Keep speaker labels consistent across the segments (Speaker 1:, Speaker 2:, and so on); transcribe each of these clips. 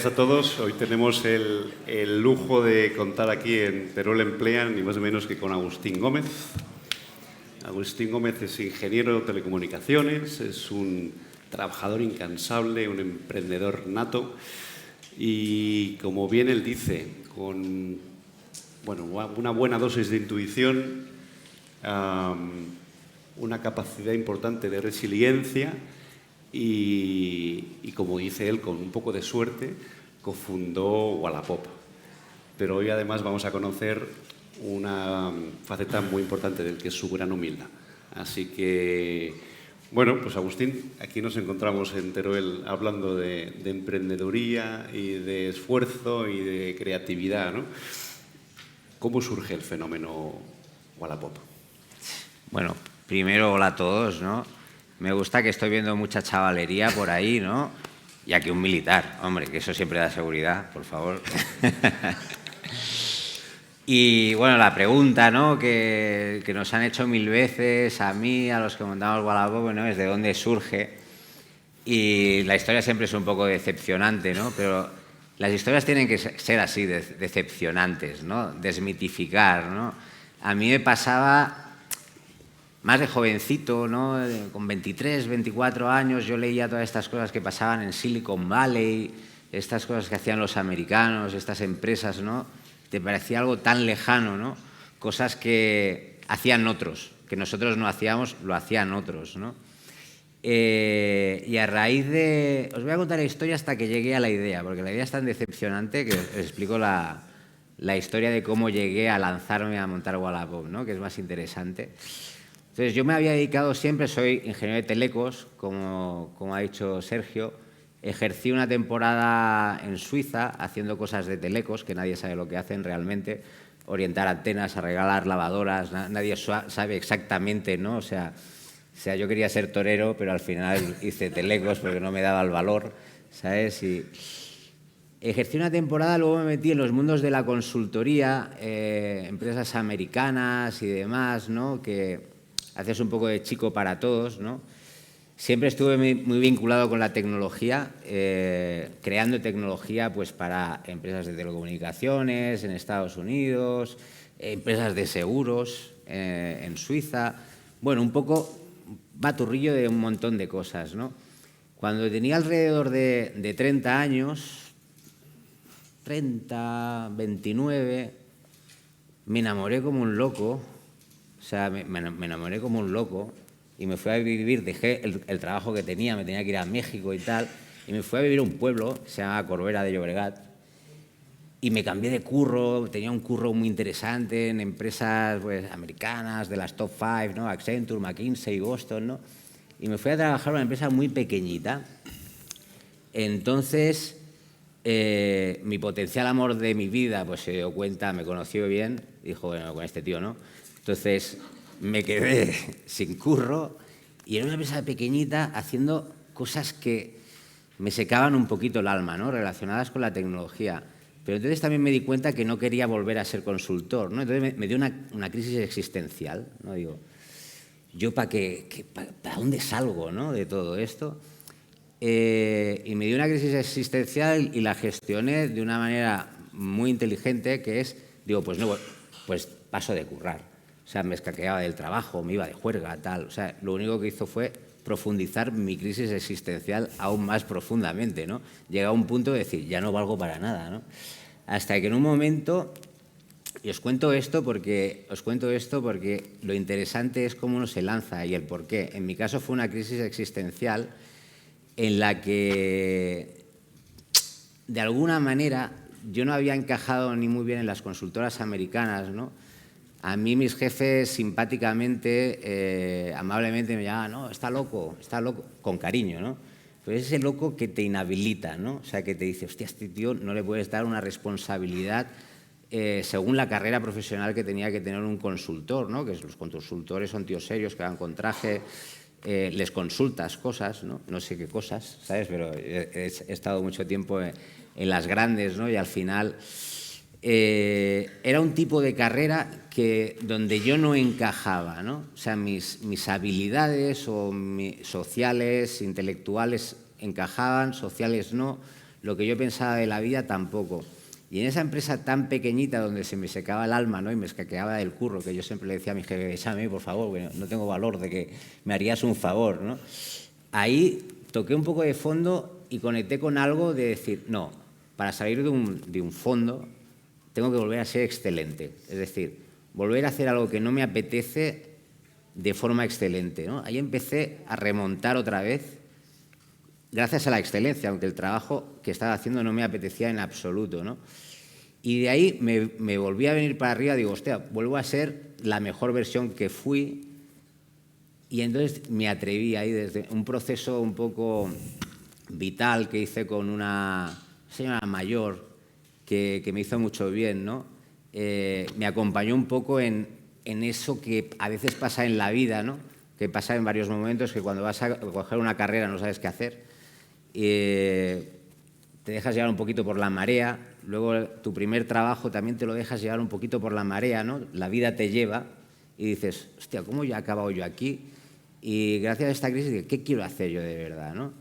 Speaker 1: días a todos. Hoy tenemos el lujo de contar aquí en Teruel Emplean, ni más ni menos que con Agustín Gómez. Agustín Gómez es ingeniero de telecomunicaciones, es un trabajador incansable, un emprendedor nato y, como bien él dice, con una buena dosis de intuición, una capacidad importante de resiliencia y, como dice él, con un poco de suerte, cofundó Wallapop. Pero hoy además vamos a conocer una faceta muy importante del que es su gran humildad. Así que, bueno, pues Agustín, aquí nos encontramos en Teruel hablando de emprendeduría y de esfuerzo y de creatividad, ¿no? ¿Cómo surge el fenómeno Wallapop?
Speaker 2: Bueno, primero, hola a todos, ¿no? Me gusta que estoy viendo mucha chavalería por ahí, ¿no? Y aquí un militar, hombre, que eso siempre da seguridad, por favor. Y bueno, la pregunta, ¿no?, que nos han hecho 1000 veces a mí, a los que montamos Wallapop, ¿no?, es de dónde surge. Y la historia siempre es un poco decepcionante, ¿no? Pero las historias tienen que ser así, decepcionantes, ¿no? Desmitificar, ¿no? A mí me pasaba más de jovencito, ¿no? Con 23, 24 años, yo leía todas estas cosas que pasaban en Silicon Valley, estas cosas que hacían los americanos, estas empresas, ¿no? Te parecía algo tan lejano, ¿no? Cosas que hacían otros, que nosotros no hacíamos, lo hacían otros, ¿no? Y a raíz de... Os voy a contar la historia hasta que llegué a la idea, porque la idea es tan decepcionante que os explico la historia de cómo llegué a lanzarme a montar Wallapop, ¿no?, que es más interesante. Entonces, yo me había dedicado siempre, soy ingeniero de telecos, como ha dicho Sergio. Ejercí una temporada en Suiza haciendo cosas de telecos, que nadie sabe lo que hacen realmente, orientar antenas, arreglar lavadoras, nadie sabe exactamente, ¿no? O sea, yo quería ser torero, pero al final hice telecos porque no me daba el valor, ¿sabes? Y ejercí una temporada, luego me metí en los mundos de la consultoría, empresas americanas y demás, ¿no?, que haces un poco de chico para todos, ¿no? Siempre estuve muy vinculado con la tecnología, creando tecnología pues, para empresas de telecomunicaciones en Estados Unidos, empresas de seguros en Suiza. Bueno, un poco baturrillo de un montón de cosas, ¿no? Cuando tenía alrededor de 30 años, 30, 29, me enamoré como un loco. O sea, me enamoré como un loco y me fui a vivir, dejé el trabajo que tenía, me tenía que ir a México y tal, y me fui a vivir a un pueblo que se llama Corbera de Llobregat, y me cambié de curro, tenía un curro muy interesante en empresas pues, americanas, de las top 5, ¿no?, Accenture, McKinsey, Boston, ¿no? Y me fui a trabajar en una empresa muy pequeñita. Entonces, mi potencial amor de mi vida pues se dio cuenta, me conoció bien, dijo, bueno, con este tío, ¿no? Entonces me quedé sin curro y en una empresa pequeñita haciendo cosas que me secaban un poquito el alma, ¿no?, relacionadas con la tecnología. Pero entonces también me di cuenta que no quería volver a ser consultor, ¿no? Entonces me dio una crisis existencial, ¿no? Digo, ¿yo para dónde salgo, ¿no?, de todo esto? Y me dio una crisis existencial y la gestioné de una manera muy inteligente, que es, digo, pues no, pues paso de currar. O sea, me escaqueaba del trabajo, me iba de juerga, tal. O sea, lo único que hizo fue profundizar mi crisis existencial aún más profundamente, ¿no? Llega a un punto de decir, ya no valgo para nada, ¿no? Hasta que en un momento, y os cuento esto porque lo interesante es cómo uno se lanza y el por qué. En mi caso fue una crisis existencial en la que, de alguna manera, yo no había encajado ni muy bien en las consultoras americanas, ¿no? A mí mis jefes simpáticamente, amablemente me llamaban, no, está loco, con cariño, ¿no? Pero es ese loco que te inhabilita, ¿no? O sea, que te dice, hostia, este tío no le puedes dar una responsabilidad según la carrera profesional que tenía que tener un consultor, ¿no? Que los consultores son tíos serios que van con traje, les consultas cosas, ¿no? No sé qué cosas, ¿sabes? Pero he estado mucho tiempo en las grandes, ¿no? Y al final era un tipo de carrera donde yo no encajaba, ¿no? O sea, mis habilidades sociales, intelectuales encajaban, sociales no. lo que yo pensaba de la vida tampoco. Y en esa empresa tan pequeñita donde se me secaba el alma, ¿no? Y me escaqueaba del curro, que yo siempre le decía a mi jefe, échame, por favor, que no tengo valor de que me harías un favor, ¿no? Ahí toqué un poco de fondo y conecté con algo de decir, no, para salir de un fondo tengo que volver a ser excelente. Es decir, volver a hacer algo que no me apetece de forma excelente, ¿no? Ahí empecé a remontar otra vez gracias a la excelencia, aunque el trabajo que estaba haciendo no me apetecía en absoluto, ¿no? Y de ahí me volví a venir para arriba, digo, hostia, vuelvo a ser la mejor versión que fui, y entonces me atreví ahí desde un proceso un poco vital que hice con una señora mayor que me hizo mucho bien, ¿no? Me acompañó un poco en eso que a veces pasa en la vida, ¿no? Que pasa en varios momentos, que cuando vas a coger una carrera no sabes qué hacer. Te dejas llevar un poquito por la marea, luego tu primer trabajo también te lo dejas llevar un poquito por la marea, ¿no? La vida te lleva y dices, hostia, ¿cómo ya he acabado yo aquí? Y gracias a esta crisis, ¿qué quiero hacer yo de verdad, no?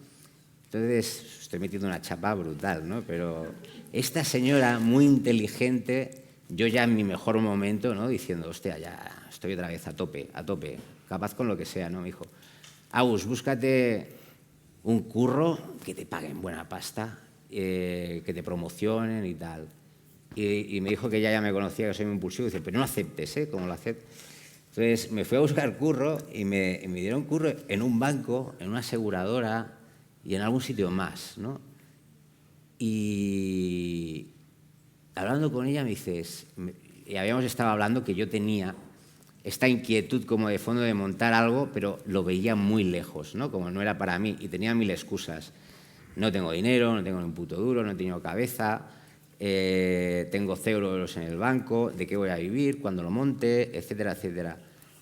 Speaker 2: Entonces, estoy metiendo una chapa brutal, ¿no? Pero esta señora muy inteligente, yo ya en mi mejor momento, ¿no? Diciendo, hostia, ya estoy otra vez a tope, capaz con lo que sea, ¿no? Me dijo, Agus, búscate un curro que te paguen buena pasta, que te promocionen y tal. Y me dijo que ya me conocía, que soy muy impulsivo, y dice, pero no aceptes, ¿eh? Como lo aceptes. Entonces me fui a buscar curro y me dieron curro en un banco, en una aseguradora y en algún sitio más, ¿no? Y hablando con ella me dices, y habíamos estado hablando que yo tenía esta inquietud como de fondo de montar algo, pero lo veía muy lejos, ¿no? Como no era para mí, y tenía mil excusas. No tengo dinero, no tengo ni un puto duro, no he tenido cabeza, tengo 0 euros en el banco, ¿de qué voy a vivir cuando lo monte?, etcétera, etcétera.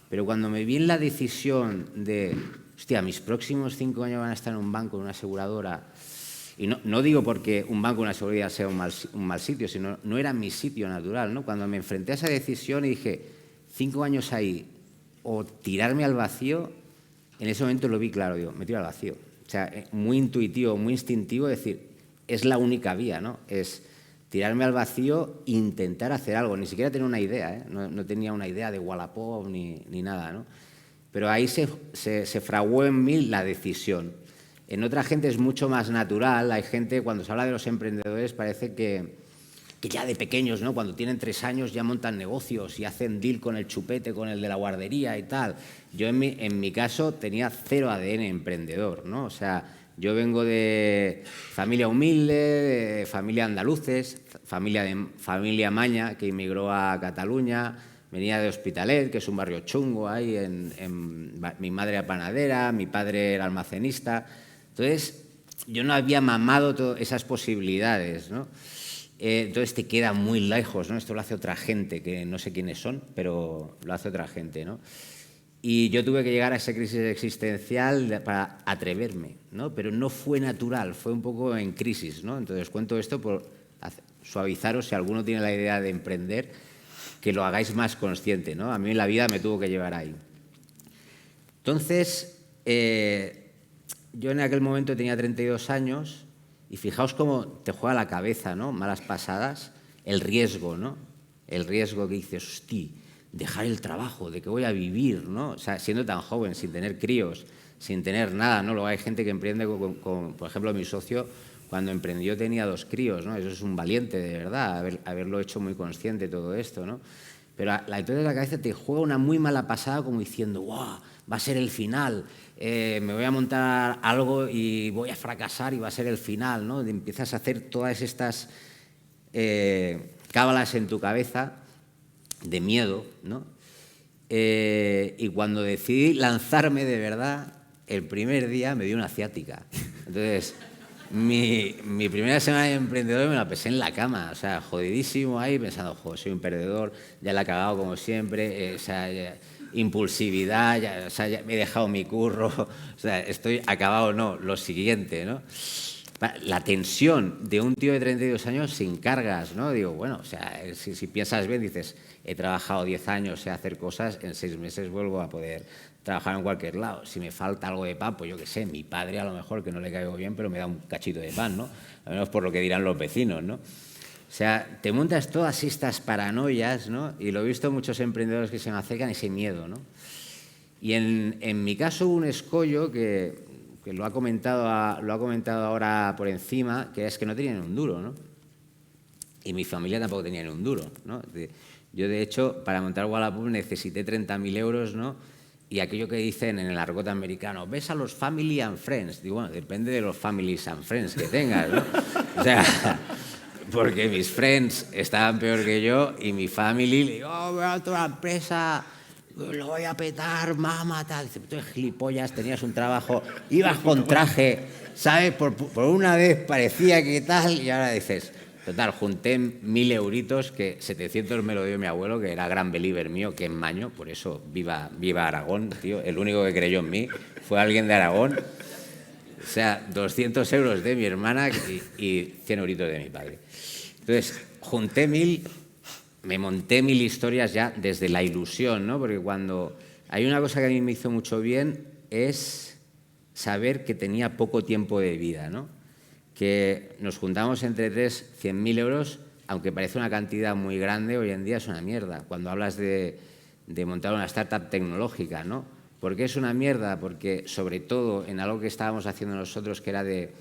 Speaker 2: Pero cuando me vi en la decisión de, hostia, mis próximos 5 años van a estar en un banco, en una aseguradora, y no digo porque un banco o una aseguradora sea un mal sitio, sino no era mi sitio natural, ¿no? Cuando me enfrenté a esa decisión y dije, 5 años ahí o tirarme al vacío, en ese momento lo vi claro, digo, me tiro al vacío. O sea, muy intuitivo, muy instintivo, decir, es la única vía, ¿no? Es tirarme al vacío e intentar hacer algo. Ni siquiera tenía una idea, ¿eh? No tenía una idea de Wallapop ni nada, ¿no? Pero ahí se fraguó en mí la decisión. En otra gente es mucho más natural. Hay gente, cuando se habla de los emprendedores, parece que ya de pequeños, ¿no? Cuando tienen 3 años ya montan negocios y hacen deal con el chupete, con el de la guardería y tal. Yo en mi caso tenía 0 ADN emprendedor, ¿no? O sea, yo vengo de familia humilde, de familia andaluces, familia maña que emigró a Cataluña, venía de Hospitalet, que es un barrio chungo ahí, mi madre era panadera, mi padre era almacenista. Entonces, yo no había mamado todas esas posibilidades, ¿no? Entonces te queda muy lejos, ¿no? Esto lo hace otra gente, que no sé quiénes son, pero lo hace otra gente, ¿no? Y yo tuve que llegar a esa crisis existencial para atreverme, ¿no? Pero no fue natural, fue un poco en crisis, ¿no? Entonces cuento esto por suavizaros, si alguno tiene la idea de emprender, que lo hagáis más consciente, ¿no? A mí en la vida me tuvo que llevar ahí. Entonces, yo en aquel momento tenía 32 años y fijaos cómo te juega la cabeza, ¿no? Malas pasadas, el riesgo, ¿no? El riesgo que dices, hostia, dejar el trabajo, ¿de qué voy a vivir, ¿no? O sea, siendo tan joven, sin tener críos, sin tener nada, ¿no? Luego hay gente que emprende por ejemplo, mi socio, cuando emprendió tenía 2 críos, ¿no? Eso es un valiente, de verdad, haberlo hecho muy consciente todo esto, ¿no? Pero la historia de la cabeza te juega una muy mala pasada como diciendo, ¡guau! Va a ser el final, me voy a montar algo y voy a fracasar y va a ser el final, ¿no? Empiezas a hacer todas estas cábalas en tu cabeza de miedo, ¿no? Y cuando decidí lanzarme de verdad, el primer día me dio una ciática. Entonces, mi primera semana de emprendedor me la pesé en la cama, o sea, jodidísimo ahí, pensando, joder, soy un perdedor, ya la he cagado como siempre, o sea, impulsividad, ya me he dejado mi curro, o sea, estoy acabado, no, lo siguiente, ¿no? la tensión de un tío de 32 años sin cargas, ¿no? Digo, bueno, o sea, si piensas bien, dices, he trabajado 10 años, sé hacer cosas, en 6 meses vuelvo a poder trabajar en cualquier lado. Si me falta algo de pan, pues yo qué sé, mi padre a lo mejor, que no le caigo bien, pero me da un cachito de pan, ¿no? Al menos por lo que dirán los vecinos, ¿no? O sea, te montas todas estas paranoias, ¿no? Y lo he visto en muchos emprendedores que se me acercan, ese miedo, ¿no? Y en mi caso hubo un escollo que lo ha comentado ahora por encima, que es que no tenían un duro, ¿no? Y mi familia tampoco tenía ni un duro, ¿no? Yo, de hecho, para montar Wallapop necesité 30.000 euros, ¿no? Y aquello que dicen en el argot americano, ves a los family and friends. Digo, bueno, depende de los families and friends que tengas, ¿no? O sea, porque mis friends estaban peor que yo y mi family, le digo, oh, voy a toda la empresa, lo voy a petar, mamá, tal. Dice, tú eres gilipollas, tenías un trabajo, ibas con traje, ¿sabes? Por una vez parecía que tal, y ahora dices, total, junté 1.000 euritos, que 700 me lo dio mi abuelo, que era gran believer mío, que es maño, por eso viva Aragón, tío. El único que creyó en mí fue alguien de Aragón. O sea, 200 euros de mi hermana y 100 euritos de mi padre. Entonces, junté 1.000, me monté 1.000 historias ya desde la ilusión, ¿no? Porque cuando hay una cosa que a mí me hizo mucho bien es saber que tenía poco tiempo de vida, ¿no? Que nos juntamos entre tres 100.000 euros, aunque parece una cantidad muy grande, hoy en día es una mierda. Cuando hablas de montar una startup tecnológica, ¿no? ¿Por qué es una mierda? Porque, sobre todo, en algo que estábamos haciendo nosotros, que era de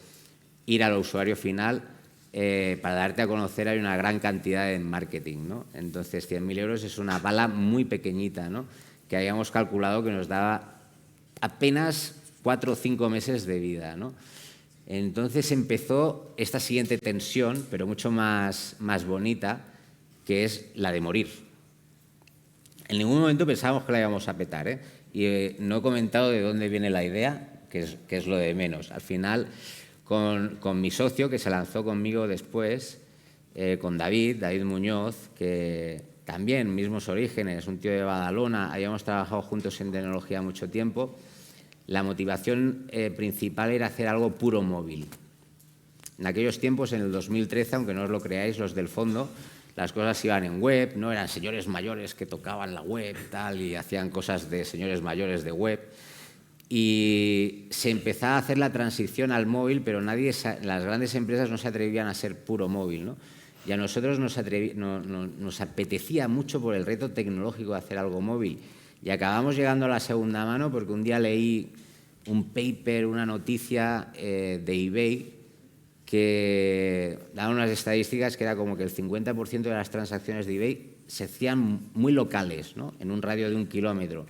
Speaker 2: ir al usuario final, para darte a conocer hay una gran cantidad en marketing, ¿no? Entonces, 100.000 euros es una bala muy pequeñita, ¿no? Que habíamos calculado que nos daba apenas 4 o 5 meses de vida, ¿no? Entonces empezó esta siguiente tensión, pero mucho más bonita, que es la de morir. En ningún momento pensábamos que la íbamos a petar, ¿eh? Y no he comentado de dónde viene la idea, que es lo de menos. Al final, con mi socio, que se lanzó conmigo después, con David Muñoz, que también, mismos orígenes, un tío de Badalona, habíamos trabajado juntos en tecnología mucho tiempo. La motivación principal era hacer algo puro móvil. En aquellos tiempos, en el 2013, aunque no os lo creáis, los del fondo, las cosas iban en web, no eran señores mayores que tocaban la web tal, y hacían cosas de señores mayores de web. Y se empezaba a hacer la transición al móvil, pero las grandes empresas no se atrevían a ser puro móvil, ¿no? Y a nosotros nos apetecía mucho por el reto tecnológico de hacer algo móvil. Y acabamos llegando a la segunda mano porque un día leí un paper, una noticia de eBay, que daba unas estadísticas que era como que el 50% de las transacciones de eBay se hacían muy locales, ¿no? En un radio de 1 kilómetro.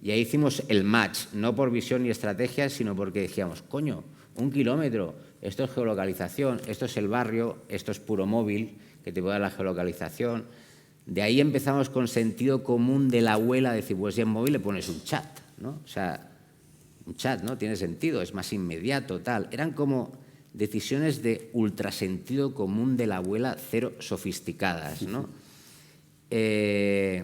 Speaker 2: Y ahí hicimos el match, no por visión ni estrategia, sino porque decíamos, coño, 1 kilómetro, esto es geolocalización, esto es el barrio, esto es puro móvil, que te puede dar la geolocalización. De ahí empezamos con sentido común de la abuela, decir, pues si en móvil le pones un chat, ¿no? O sea, un chat, ¿no? Tiene sentido, es más inmediato, tal. Eran como decisiones de ultrasentido común de la abuela, cero sofisticadas, ¿no? Pero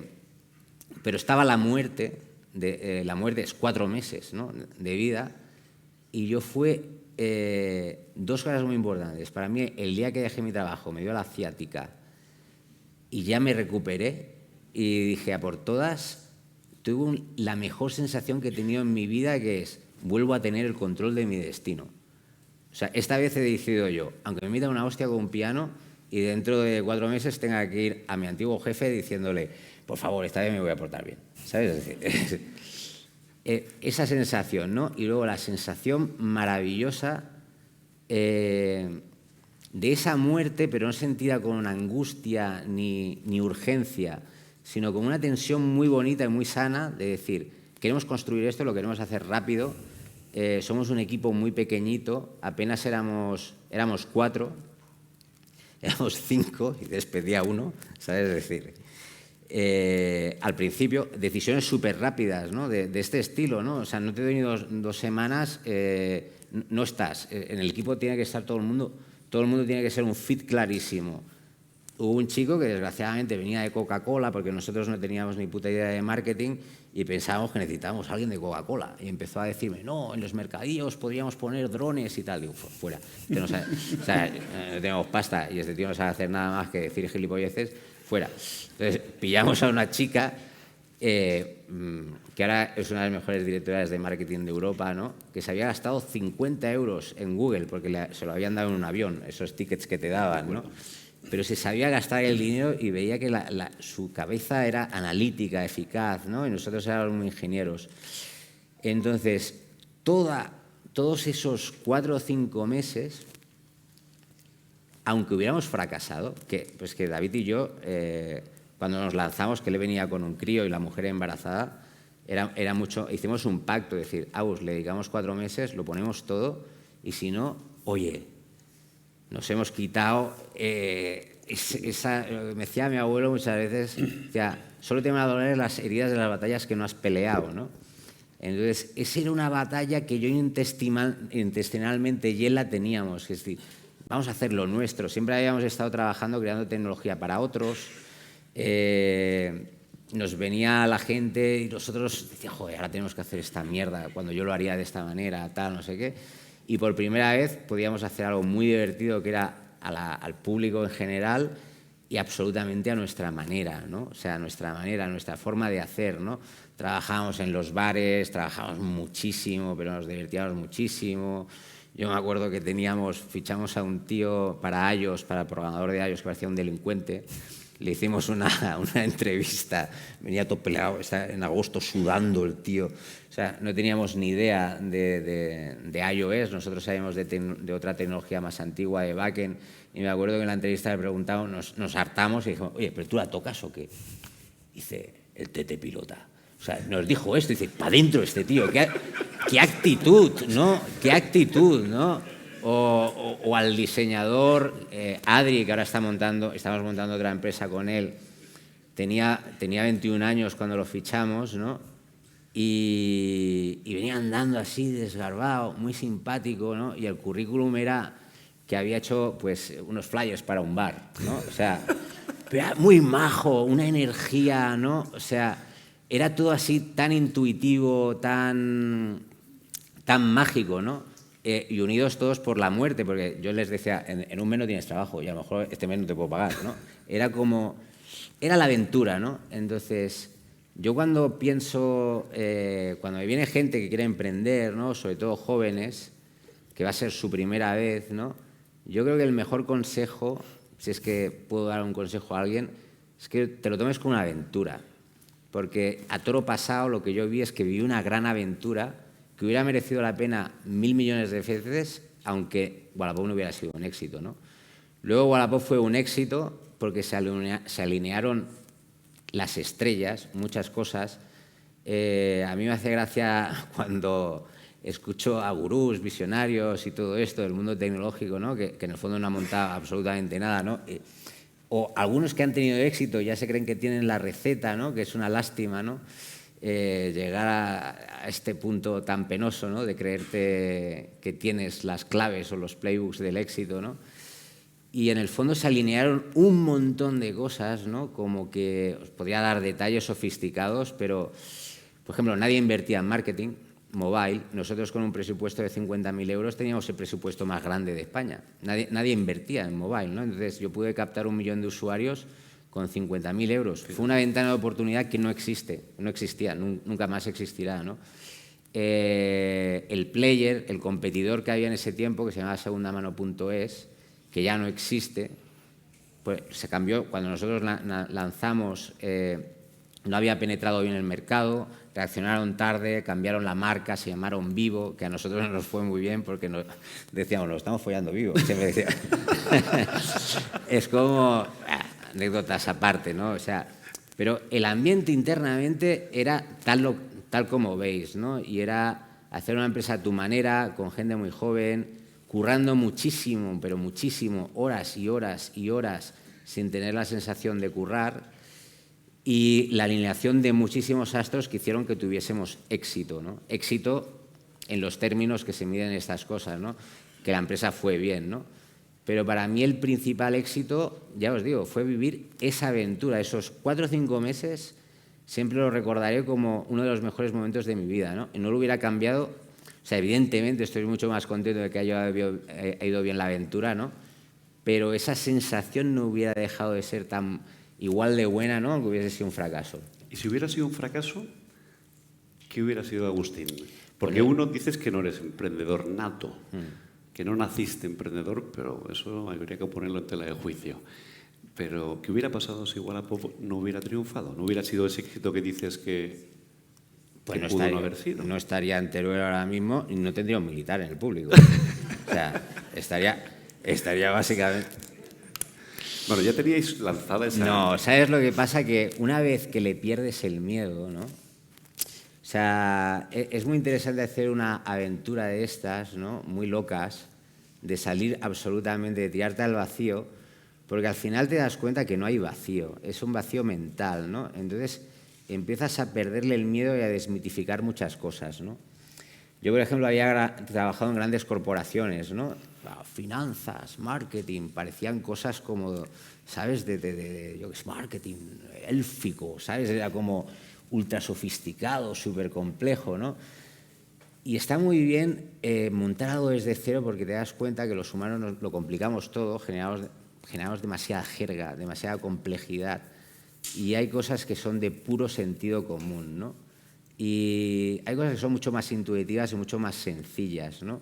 Speaker 2: estaba la muerte, la muerte es 4 meses, ¿no? De vida, y yo fue 2 cosas muy importantes. Para mí, el día que dejé mi trabajo, me dio la ciática y ya me recuperé y dije, a por todas, tuve la mejor sensación que he tenido en mi vida, que es, vuelvo a tener el control de mi destino. O sea, esta vez he decidido yo, aunque me meta una hostia con un piano y dentro de 4 meses tenga que ir a mi antiguo jefe diciéndole, por favor, esta vez me voy a portar bien, ¿sabes? Es decir, esa sensación, ¿no? Y luego la sensación maravillosa de esa muerte, pero no sentida con una angustia ni urgencia, sino con una tensión muy bonita y muy sana de decir, queremos construir esto, lo queremos hacer rápido, somos un equipo muy pequeñito, apenas éramos 4, éramos 5 y despedí a 1, ¿sabes? Es decir, al principio, decisiones súper rápidas, ¿no? De este estilo, ¿no? O sea, no te doy ni 2 semanas, no estás. En el equipo tiene que estar todo el mundo tiene que ser un fit clarísimo. hubo un chico que desgraciadamente venía de Coca-Cola, porque nosotros no teníamos ni puta idea de marketing y pensábamos que necesitábamos a alguien de Coca-Cola. Y empezó a decirme, no, en los mercadillos podríamos poner drones y tal. Digo, fuera. No tenemos pasta y este tío no sabe hacer nada más que decir gilipolleces, fuera. Entonces pillamos a una chica que ahora es una de las mejores directoras de marketing de Europa, ¿no? Que se había gastado 50 euros en Google porque se lo habían dado en un avión, esos tickets que te daban, ¿no? Pero se sabía gastar el dinero y veía que su cabeza era analítica, eficaz, ¿no? Y nosotros éramos muy ingenieros. Entonces, todos esos 4 o 5 meses, aunque hubiéramos fracasado, que David y yo, cuando nos lanzamos, que él venía con un crío y la mujer embarazada, era mucho, hicimos un pacto, es decir, le dedicamos 4 meses, lo ponemos todo, y si no, oye, nos hemos quitado me decía mi abuelo muchas veces, solo te van a doler las heridas de las batallas que no has peleado, ¿no? Entonces, esa era una batalla que yo intestinalmente y él la teníamos, es decir, vamos a hacer lo nuestro. Siempre habíamos estado trabajando creando tecnología para otros, nos venía la gente y nosotros decíamos, joder, ahora tenemos que hacer esta mierda, cuando yo lo haría de esta manera, tal, no sé qué. Y por primera vez podíamos hacer algo muy divertido que era al público en general y absolutamente a nuestra manera, ¿no? O sea, a nuestra manera, a nuestra forma de hacer, ¿no? Trabajábamos en los bares, trabajábamos muchísimo, pero nos divertíamos muchísimo. Yo me acuerdo que fichamos a un tío para iOS, para el programador de iOS, que parecía un delincuente. Le hicimos una entrevista, venía todo peleado, está en agosto sudando el tío. O sea, no teníamos ni idea de iOS, nosotros sabíamos de otra tecnología más antigua, de backend, y me acuerdo que en la entrevista le preguntamos, nos hartamos y dijimos, oye, ¿pero tú la tocas o qué? Dice, el TT pilota. O sea, nos dijo esto, dice, para adentro este tío, qué actitud, ¿no? Qué actitud, ¿no? O al diseñador Adri, que ahora estamos montando otra empresa con él, tenía 21 años cuando lo fichamos, ¿no? Y venía andando así, desgarbado, muy simpático, ¿no? Y el currículum era que había hecho pues unos flyers para un bar, ¿no? O sea, pero era muy majo, una energía, ¿no? O sea, era todo así tan intuitivo, tan mágico, ¿no? Y unidos todos por la muerte, porque yo les decía, en un mes no tienes trabajo y a lo mejor este mes no te puedo pagar, ¿no? Era la aventura, ¿no? Entonces, yo cuando pienso, cuando me viene gente que quiere emprender, ¿no? Sobre todo jóvenes, que va a ser su primera vez, ¿no? Yo creo que el mejor consejo, si es que puedo dar un consejo a alguien, es que te lo tomes como una aventura, porque a toro pasado lo que yo vi es que viví una gran aventura que hubiera merecido la pena 1.000 millones de veces, aunque Wallapop no hubiera sido un éxito, ¿no? Luego Wallapop fue un éxito porque se alinearon las estrellas, muchas cosas. A mí me hace gracia cuando escucho a gurús, visionarios y todo esto del mundo tecnológico, ¿no? que en el fondo no han montado absolutamente nada, ¿no? O algunos que han tenido éxito ya se creen que tienen la receta, ¿no? Que es una lástima, ¿no? Llegar a este punto tan penoso, ¿no? De creerte que tienes las claves o los playbooks del éxito, ¿no? Y en el fondo se alinearon un montón de cosas, ¿no? Como que os podría dar detalles sofisticados, pero, por ejemplo, nadie invertía en marketing mobile. Nosotros con un presupuesto de 50.000 euros teníamos el presupuesto más grande de España. Nadie invertía en mobile, ¿no? Entonces yo pude captar 1 millón de usuarios con 50.000 euros. Fue una ventana de oportunidad que no existía, nunca más existirá, ¿no? El player, el competidor que había en ese tiempo, que se llamaba segundamano.es, que ya no existe, pues se cambió. Cuando nosotros lanzamos, no había penetrado bien el mercado, reaccionaron tarde, cambiaron la marca, se llamaron Vivo, que a nosotros nos fue muy bien porque decíamos, nos estamos follando Vivo. Siempre decía. Es como anécdotas aparte, ¿no? O sea, pero el ambiente internamente era tal como veis, ¿no? Y era hacer una empresa a tu manera, con gente muy joven, currando muchísimo, pero muchísimo, horas y horas y horas, sin tener la sensación de currar, y la alineación de muchísimos astros que hicieron que tuviésemos éxito, ¿no? Éxito en los términos que se miden estas cosas, ¿no? Que la empresa fue bien, ¿no? Pero para mí el principal éxito, ya os digo, fue vivir esa aventura. Esos 4 o 5 meses siempre lo recordaré como uno de los mejores momentos de mi vida, ¿no? Y no lo hubiera cambiado. O sea, evidentemente estoy mucho más contento de que haya ido bien la aventura, ¿no? Pero esa sensación no hubiera dejado de ser tan igual de buena, ¿no? Que hubiese sido un fracaso.
Speaker 1: Y si hubiera sido un fracaso, ¿qué hubiera sido, Agustín? Porque uno dices que no eres emprendedor nato, que no naciste emprendedor, pero eso habría que ponerlo en tela de juicio. Pero ¿qué hubiera pasado si Wallapop no hubiera triunfado? ¿No hubiera sido ese éxito que dices que
Speaker 2: Pues no
Speaker 1: pudo
Speaker 2: estaría,
Speaker 1: no haber sido?
Speaker 2: no estaría en Teruel ahora mismo y no tendría un militar en el público. O sea, estaría básicamente...
Speaker 1: Bueno, ya teníais lanzada esa...
Speaker 2: No, ¿sabes lo que pasa? Que una vez que le pierdes el miedo, ¿no? O sea, es muy interesante hacer una aventura de estas, ¿no? Muy locas, de salir absolutamente, de tirarte al vacío, porque al final te das cuenta que no hay vacío, es un vacío mental, ¿no? Entonces empiezas a perderle el miedo y a desmitificar muchas cosas, ¿no? Yo, por ejemplo, había trabajado en grandes corporaciones, ¿no? Finanzas, marketing, parecían cosas como, ¿sabes? Yo qué sé, marketing élfico, ¿sabes? Era como ultra sofisticado, súper complejo, ¿no? Y está muy bien montar algo desde cero porque te das cuenta que los humanos lo complicamos todo, generamos demasiada jerga, demasiada complejidad y hay cosas que son de puro sentido común, ¿no? Y hay cosas que son mucho más intuitivas y mucho más sencillas, ¿no?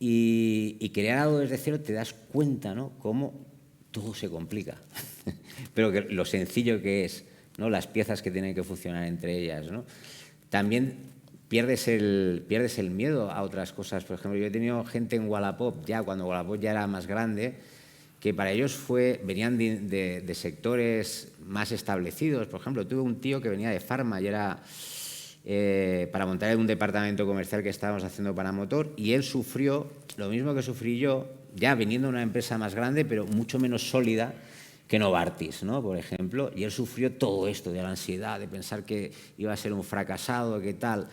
Speaker 2: Y crear algo desde cero te das cuenta, ¿no? Cómo todo se complica, pero que lo sencillo que es, ¿no? Las piezas que tienen que funcionar entre ellas, ¿no? También pierdes el miedo a otras cosas. Por ejemplo, yo he tenido gente en Wallapop, ya cuando Wallapop ya era más grande, que para ellos venían de sectores más establecidos. Por ejemplo, tuve un tío que venía de Pharma y era para montar un departamento comercial que estábamos haciendo para motor, y él sufrió lo mismo que sufrí yo, ya viniendo de una empresa más grande, pero mucho menos sólida que Novartis, ¿no? Por ejemplo, y él sufrió todo esto de la ansiedad, de pensar que iba a ser un fracasado, que tal.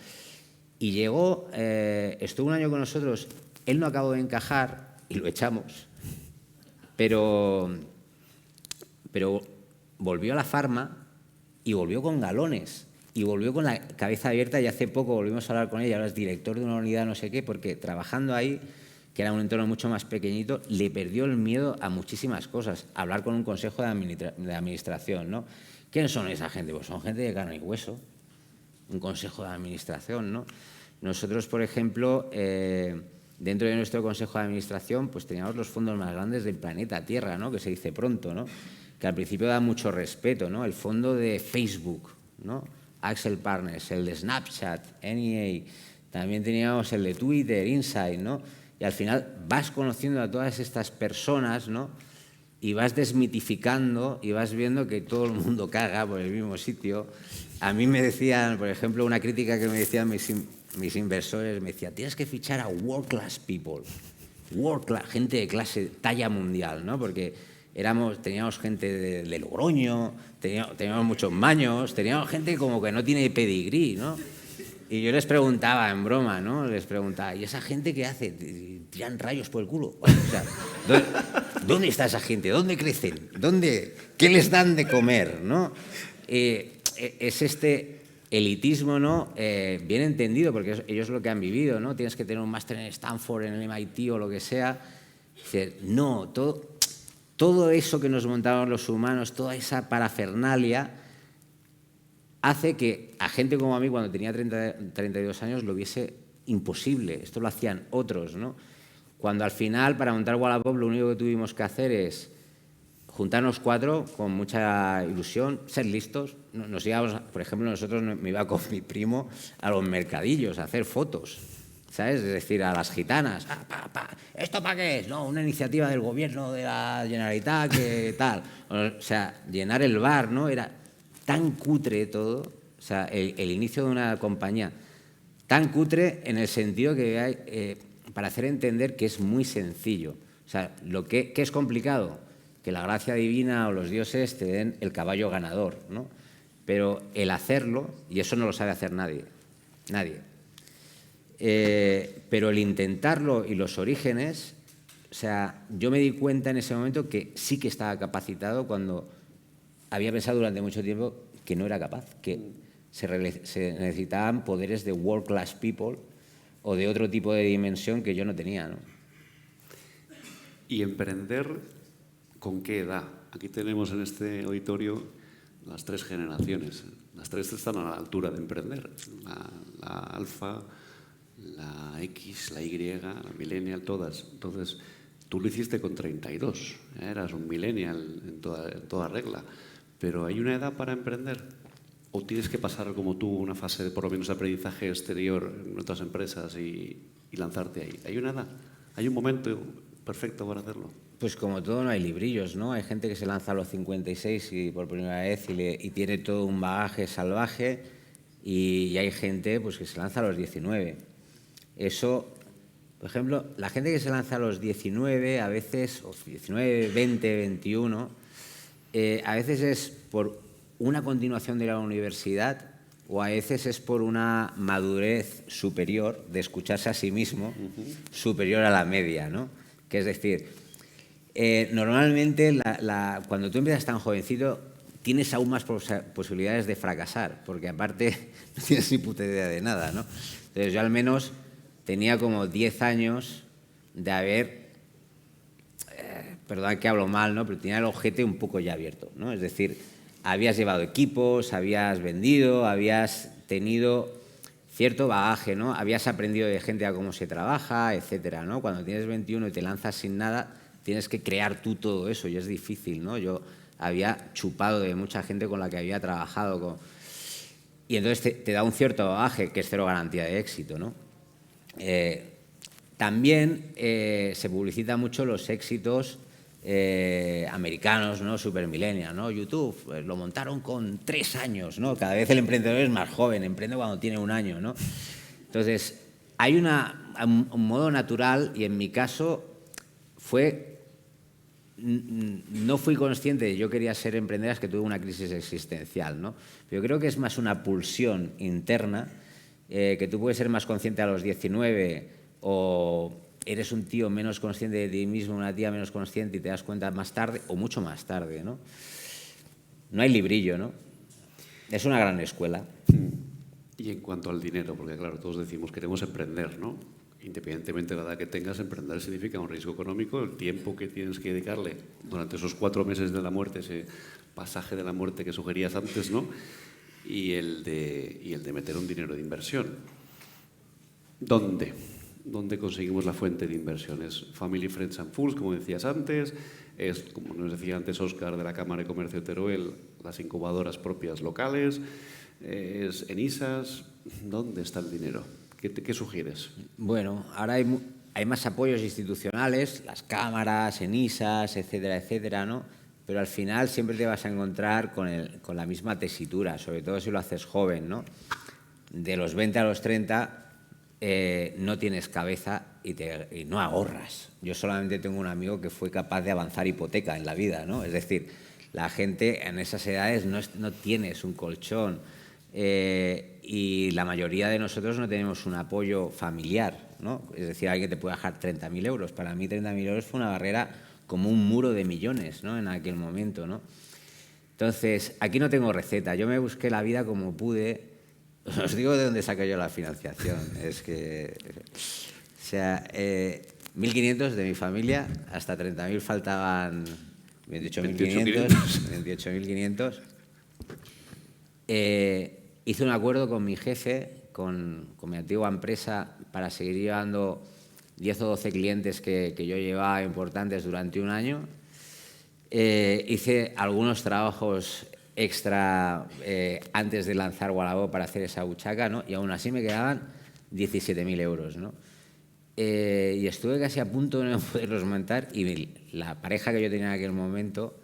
Speaker 2: Y llegó, estuvo un año con nosotros, él no acabó de encajar y lo echamos, pero volvió a la Pharma y volvió con galones y volvió con la cabeza abierta, y hace poco volvimos a hablar con él, ahora es director de una unidad no sé qué, porque trabajando ahí, que era un entorno mucho más pequeñito, le perdió el miedo a muchísimas cosas. Hablar con un consejo de administración, ¿no? ¿Quiénes son esa gente? Pues son gente de carne y hueso, un consejo de administración, ¿no? Nosotros, por ejemplo, dentro de nuestro consejo de administración, pues teníamos los fondos más grandes del planeta Tierra, ¿no? Que se dice pronto, ¿no? Que al principio da mucho respeto, ¿no? El fondo de Facebook, ¿no? Accel Partners, el de Snapchat, NEA, también teníamos el de Twitter, Insight, ¿no? Y al final vas conociendo a todas estas personas, ¿no? Y vas desmitificando y vas viendo que todo el mundo caga por el mismo sitio. A mí me decían, por ejemplo, una crítica que me decían mis inversores, me decía, tienes que fichar a world class people, gente de clase, talla mundial, ¿no? Porque teníamos gente de Logroño, teníamos muchos maños, teníamos gente como que no tiene pedigrí, ¿no? Y yo les preguntaba en broma, ¿no? Les preguntaba, ¿y esa gente qué hace? ¿Tiran rayos por el culo? O sea, ¿dónde está esa gente? ¿Dónde crecen? ¿Qué les dan de comer? ¿No? Es este elitismo, ¿no? Bien entendido, porque ellos es lo que han vivido, ¿no? Tienes que tener un máster en Stanford, en el MIT o lo que sea. Dice, no, todo eso que nos montamos los humanos, toda esa parafernalia, hace que a gente como a mí, cuando tenía 32 años, lo viese imposible. Esto lo hacían otros, ¿no? Cuando al final, para montar Wallapop, lo único que tuvimos que hacer es juntarnos 4 con mucha ilusión, ser listos. Nos íbamos, por ejemplo, nosotros me iba con mi primo a los mercadillos a hacer fotos, ¿sabes? Es decir, a las gitanas. ¿Esto para qué es? No, una iniciativa del gobierno de la Generalitat, que tal. O sea, llenar el bar, ¿no? Era tan cutre todo, o sea, el inicio de una compañía, tan cutre en el sentido que hay, para hacer entender que es muy sencillo. O sea, ¿qué es complicado? Que la gracia divina o los dioses te den el caballo ganador, ¿no? Pero el hacerlo, y eso no lo sabe hacer nadie. Pero el intentarlo y los orígenes O sea, yo me di cuenta en ese momento que sí que estaba capacitado cuando había pensado durante mucho tiempo que no era capaz, que se necesitaban poderes de world class people o de otro tipo de dimensión que yo no tenía, ¿no?
Speaker 1: ¿Y emprender con qué edad? Aquí tenemos en este auditorio las 3 generaciones. Las 3 están a la altura de emprender. La alfa, la X, la Y, la millennial, todas. Entonces, tú lo hiciste con 32. Eras un millennial en toda regla. Pero ¿hay una edad para emprender? ¿O tienes que pasar como tú una fase de por lo menos aprendizaje exterior en otras empresas y lanzarte ahí? ¿Hay una edad? ¿Hay un momento perfecto para hacerlo?
Speaker 2: Pues como todo no hay librillos, ¿no? Hay gente que se lanza a los 56 y por primera vez y tiene todo un bagaje salvaje y hay gente pues, que se lanza a los 19. Eso, por ejemplo, la gente que se lanza a los 19, a veces, o 19, 20, 21, a veces es por una continuación de la universidad o a veces es por una madurez superior de escucharse a sí mismo, superior a la media, ¿no? Que es decir, normalmente cuando tú empiezas tan jovencito tienes aún más posibilidades de fracasar, porque aparte no tienes ni puta idea de nada, ¿no? Entonces yo al menos tenía como 10 años de haber, perdón que hablo mal, ¿no? Pero tenía el ojete un poco ya abierto, ¿no? Es decir, habías llevado equipos, habías vendido, habías tenido cierto bagaje, ¿no? Habías aprendido de gente a cómo se trabaja, etcétera, ¿no? Cuando tienes 21 y te lanzas sin nada, tienes que crear tú todo eso y es difícil, ¿no? Yo había chupado de mucha gente con la que había trabajado y entonces te da un cierto bagaje que es cero garantía de éxito, ¿no? También se publicita mucho los éxitos americanos, ¿no? Super millennial, ¿no? YouTube lo montaron con 3 años, ¿no? Cada vez el emprendedor es más joven, emprende cuando tiene 1 año, ¿no? Entonces, hay un modo natural y en mi caso no fui consciente de que yo quería ser emprendedor, es que tuve una crisis existencial, ¿no? Pero yo creo que es más una pulsión interna, que tú puedes ser más consciente a los 19 o eres un tío menos consciente de ti mismo, una tía menos consciente y te das cuenta más tarde o mucho más tarde, ¿no? No hay librillo, ¿no? Es una gran escuela.
Speaker 1: Y en cuanto al dinero, porque claro, todos decimos queremos emprender, ¿no? Independientemente de la edad que tengas, emprender significa un riesgo económico, el tiempo que tienes que dedicarle durante esos 4 meses de la muerte, ese pasaje de la muerte que sugerías antes, ¿no? Y el de meter un dinero de inversión. ¿Dónde conseguimos la fuente de inversión? ¿Es Family, Friends and Fools, como decías antes? ¿Es, como nos decía antes Óscar de la Cámara de Comercio de Teruel, las incubadoras propias locales? ¿Es ENISAS? ¿Dónde está el dinero? ¿Qué sugieres?
Speaker 2: Bueno, ahora hay más apoyos institucionales, las cámaras, ENISAS, etcétera, etcétera, ¿no? Pero al final siempre te vas a encontrar con la misma tesitura, sobre todo si lo haces joven, ¿no? De los 20 a los 30 no tienes cabeza y no ahorras. Yo solamente tengo un amigo que fue capaz de avanzar hipoteca en la vida, ¿no? Es decir, la gente en esas edades no tienes un colchón y la mayoría de nosotros no tenemos un apoyo familiar, ¿no? Es decir, alguien que te puede dejar 30.000 euros. Para mí 30.000 euros fue una barrera como un muro de millones, ¿no? En aquel momento, ¿no? Entonces, aquí no tengo receta. Yo me busqué la vida como pude. Os digo de dónde saco yo la financiación. Es que, o sea, 1.500 de mi familia, hasta 30.000 faltaban 28.500. Hice un acuerdo con mi jefe, con mi antigua empresa, para seguir llevando 10 o 12 clientes que yo llevaba importantes durante 1 año. Hice algunos trabajos extra antes de lanzar Wallapop para hacer esa buchaca, ¿no? Y aún así me quedaban 17.000 euros, ¿no? Y estuve casi a punto de no poderlos montar y la pareja que yo tenía en aquel momento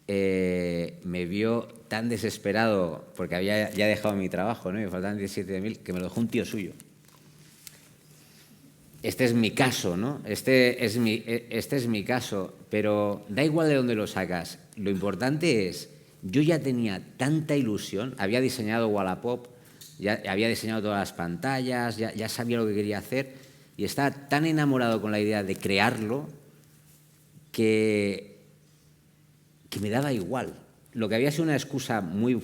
Speaker 2: me vio tan desesperado porque había ya dejado mi trabajo, ¿no? Y me faltaban 17.000 que me lo dejó un tío suyo. Este es mi caso, ¿no? Este es mi caso, pero da igual de dónde lo sacas. Lo importante es, yo ya tenía tanta ilusión, había diseñado Wallapop, ya había diseñado todas las pantallas, ya sabía lo que quería hacer y estaba tan enamorado con la idea de crearlo que me daba igual. Lo que había sido una excusa muy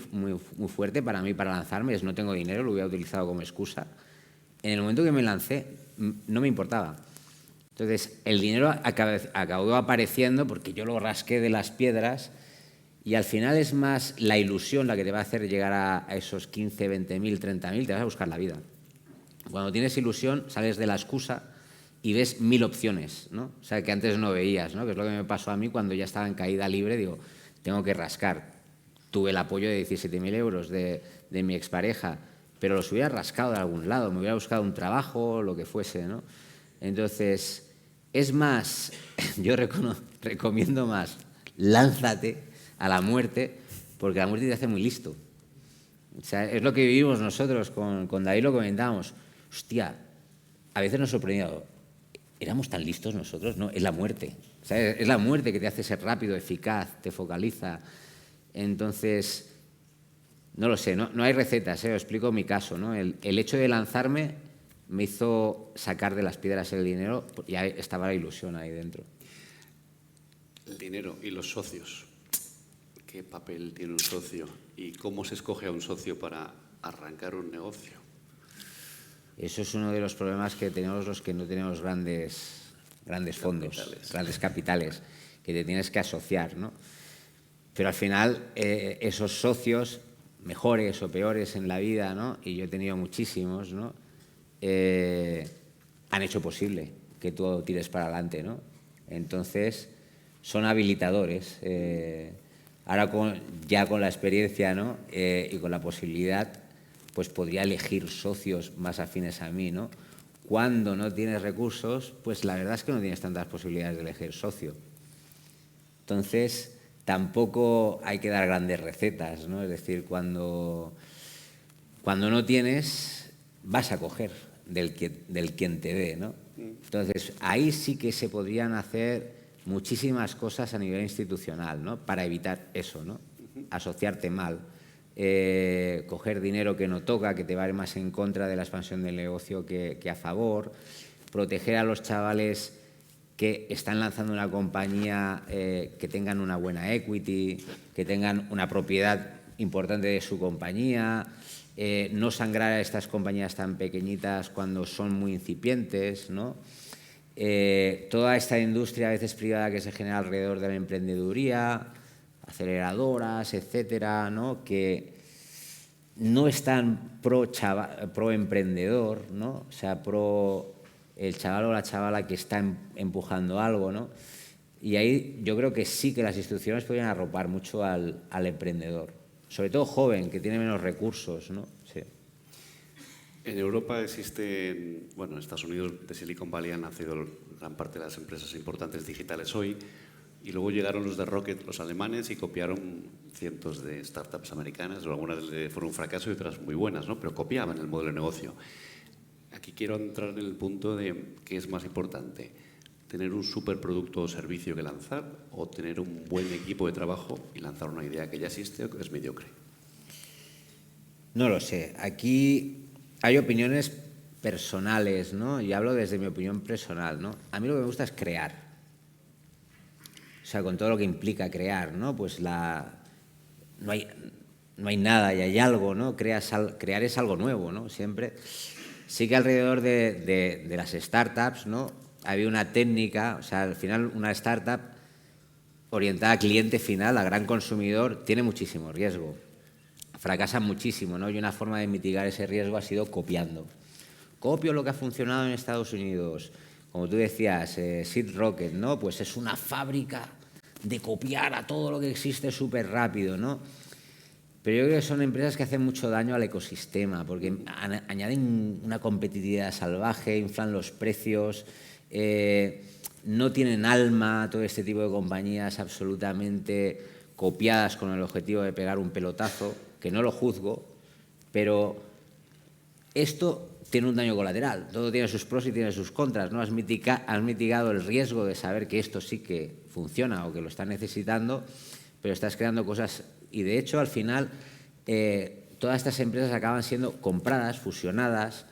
Speaker 2: fuerte para mí para lanzarme es: no tengo dinero, lo hubiera utilizado como excusa. En el momento que me lancé, no me importaba. Entonces, el dinero acabó apareciendo porque yo lo rasqué de las piedras, y al final es más la ilusión la que te va a hacer llegar a esos 15, 20.000, 30.000, te vas a buscar la vida. Cuando tienes ilusión, sales de la excusa y ves 1000 opciones, ¿no? O sea, que antes no veías, ¿no? Que es lo que me pasó a mí cuando ya estaba en caída libre. Digo, tengo que rascar. Tuve el apoyo de 17.000 euros de mi expareja, pero los hubiera rascado de algún lado, me hubiera buscado un trabajo, lo que fuese, ¿no? Entonces, es más, yo recomiendo más, lánzate a la muerte, porque la muerte te hace muy listo. O sea, es lo que vivimos nosotros, con David lo comentábamos. Hostia, a veces nos sorprendía, ¿éramos tan listos nosotros? No, es la muerte. O sea, es la muerte que te hace ser rápido, eficaz, te focaliza. Entonces, no lo sé, no hay recetas, os explico mi caso, ¿no? El hecho de lanzarme me hizo sacar de las piedras el dinero, y ahí estaba la ilusión ahí dentro.
Speaker 1: El dinero y los socios. ¿Qué papel tiene un socio y cómo se escoge a un socio para arrancar un negocio?
Speaker 2: Eso es uno de los problemas que tenemos los que no tenemos grandes fondos, grandes capitales, que te tienes que asociar, ¿no? Pero al final esos socios, mejores o peores en la vida, ¿no? Y yo he tenido muchísimos, ¿no? Han hecho posible que tú tires para adelante, ¿no? Entonces, son habilitadores. Ahora ya con la experiencia, ¿no? Y con la posibilidad, pues podría elegir socios más afines a mí, ¿no? Cuando no tienes recursos, pues la verdad es que no tienes tantas posibilidades de elegir socio. Entonces, tampoco hay que dar grandes recetas, ¿no? Es decir, cuando no tienes, vas a coger del quien te dé, ¿no? Entonces, ahí sí que se podrían hacer muchísimas cosas a nivel institucional, ¿no? Para evitar eso, ¿no? Asociarte mal, coger dinero que no toca, que te va más en contra de la expansión del negocio que a favor, proteger a los chavales que están lanzando una compañía, que tengan una buena equity, que tengan una propiedad importante de su compañía, no sangrar a estas compañías tan pequeñitas cuando son muy incipientes, ¿no? Toda esta industria a veces privada que se genera alrededor de la emprendeduría, aceleradoras, etcétera, ¿no? Que no están pro emprendedor, ¿no? O sea, pro el chaval o la chavala que está empujando algo, ¿no? Y ahí yo creo que sí que las instituciones podrían arropar mucho al emprendedor, sobre todo joven, que tiene menos recursos, ¿no? Sí.
Speaker 1: En Europa existen, bueno, en Estados Unidos de Silicon Valley han nacido gran parte de las empresas importantes digitales hoy, y luego llegaron los de Rocket, los alemanes, y copiaron cientos de startups americanas. Algunas fueron un fracaso y otras muy buenas, ¿no? Pero copiaban el modelo de negocio. Aquí quiero entrar en el punto de qué es más importante, tener un superproducto o servicio que lanzar, o tener un buen equipo de trabajo y lanzar una idea que ya existe o que es mediocre.
Speaker 2: No lo sé. Aquí hay opiniones personales, ¿no? Y hablo desde mi opinión personal, ¿no? A mí lo que me gusta es crear. O sea, con todo lo que implica crear, ¿no? Pues no hay nada y hay algo, ¿no? Crear es algo nuevo, ¿no? Siempre. Sí que alrededor de las startups, ¿no? Había una técnica, o sea, al final una startup orientada a cliente final, a gran consumidor, tiene muchísimo riesgo. Fracasan muchísimo, ¿no? Y una forma de mitigar ese riesgo ha sido copiando. Copio lo que ha funcionado en Estados Unidos. Como tú decías, Seed Rocket, ¿no? Pues es una fábrica de copiar a todo lo que existe súper rápido, ¿no? Pero yo creo que son empresas que hacen mucho daño al ecosistema, porque añaden una competitividad salvaje, inflan los precios, no tienen alma todo este tipo de compañías absolutamente copiadas con el objetivo de pegar un pelotazo, que no lo juzgo, pero esto tiene un daño colateral. Todo tiene sus pros y tiene sus contras, ¿no? Has mitigado el riesgo de saber que esto sí que funciona o que lo está necesitando, pero estás creando cosas. Y de hecho, al final, todas estas empresas acaban siendo compradas, fusionadas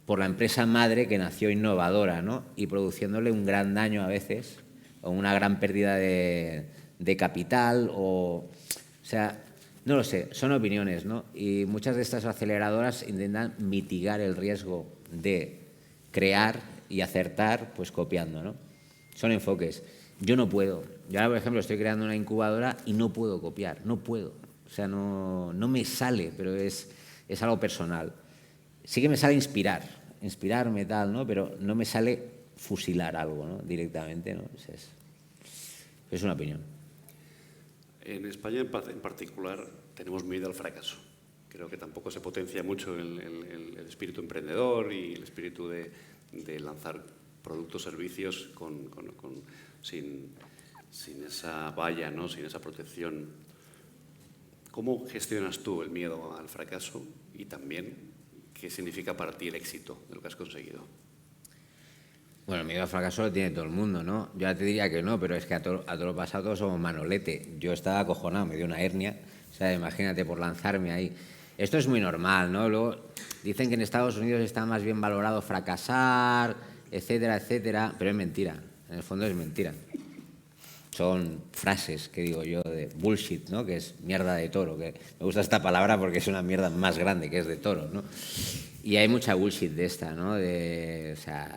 Speaker 2: por la empresa madre que nació innovadora, ¿no? Y produciéndole un gran daño a veces o una gran pérdida de capital, o sea, no lo sé, son opiniones, ¿no? Y muchas de estas aceleradoras intentan mitigar el riesgo de crear y acertar, pues copiando, ¿no? Son enfoques. Yo no puedo. Yo ahora, por ejemplo, estoy creando una incubadora y no puedo copiar, no puedo. O sea, no me sale, pero es algo personal. Sí que me sale inspirarme tal, ¿no? Pero no me sale fusilar algo, ¿no? Directamente, ¿no? Es una opinión.
Speaker 1: En España en particular tenemos miedo al fracaso. Creo que tampoco se potencia mucho el espíritu emprendedor y el espíritu de lanzar productos, servicios sin esa valla, ¿no? Sin esa protección. ¿Cómo gestionas tú el miedo al fracaso y también qué significa para ti el éxito de lo que has conseguido?
Speaker 2: Bueno, el miedo al fracaso lo tiene todo el mundo, ¿no? Yo ya te diría que no, pero es que a todo lo pasado todos somos manolete. Yo estaba acojonado, me dio una hernia. O sea, imagínate por lanzarme ahí. Esto es muy normal, ¿no? Luego dicen que en Estados Unidos está más bien valorado fracasar, etcétera, etcétera, pero es mentira. En el fondo es mentira. Son frases que digo yo de bullshit, ¿no? Que es mierda de toro. Que me gusta esta palabra porque es una mierda más grande que es de toro, ¿no? Y hay mucha bullshit de esta, ¿no? O sea,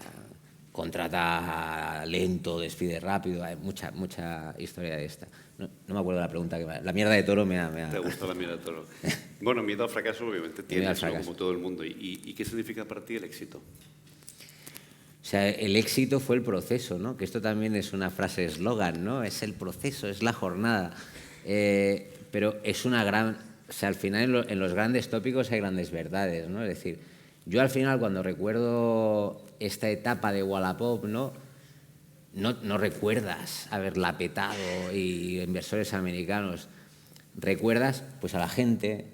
Speaker 2: contrata lento, despide rápido, hay mucha historia de esta. No me acuerdo de la pregunta que la mierda de toro me ha...
Speaker 1: ¿Te gusta la mierda de toro? Bueno, miedo al fracaso obviamente tienes, ¿no? Como todo el mundo. ¿Y qué significa para ti el éxito?
Speaker 2: O sea, el éxito fue el proceso, ¿no? Que esto también es una frase eslogan, ¿no? Es el proceso, es la jornada. Pero es una gran... O sea, al final en los grandes tópicos hay grandes verdades, ¿no? Es decir, yo al final cuando recuerdo esta etapa de Wallapop, ¿no? No recuerdas haberla petado y inversores americanos. Recuerdas pues a la gente,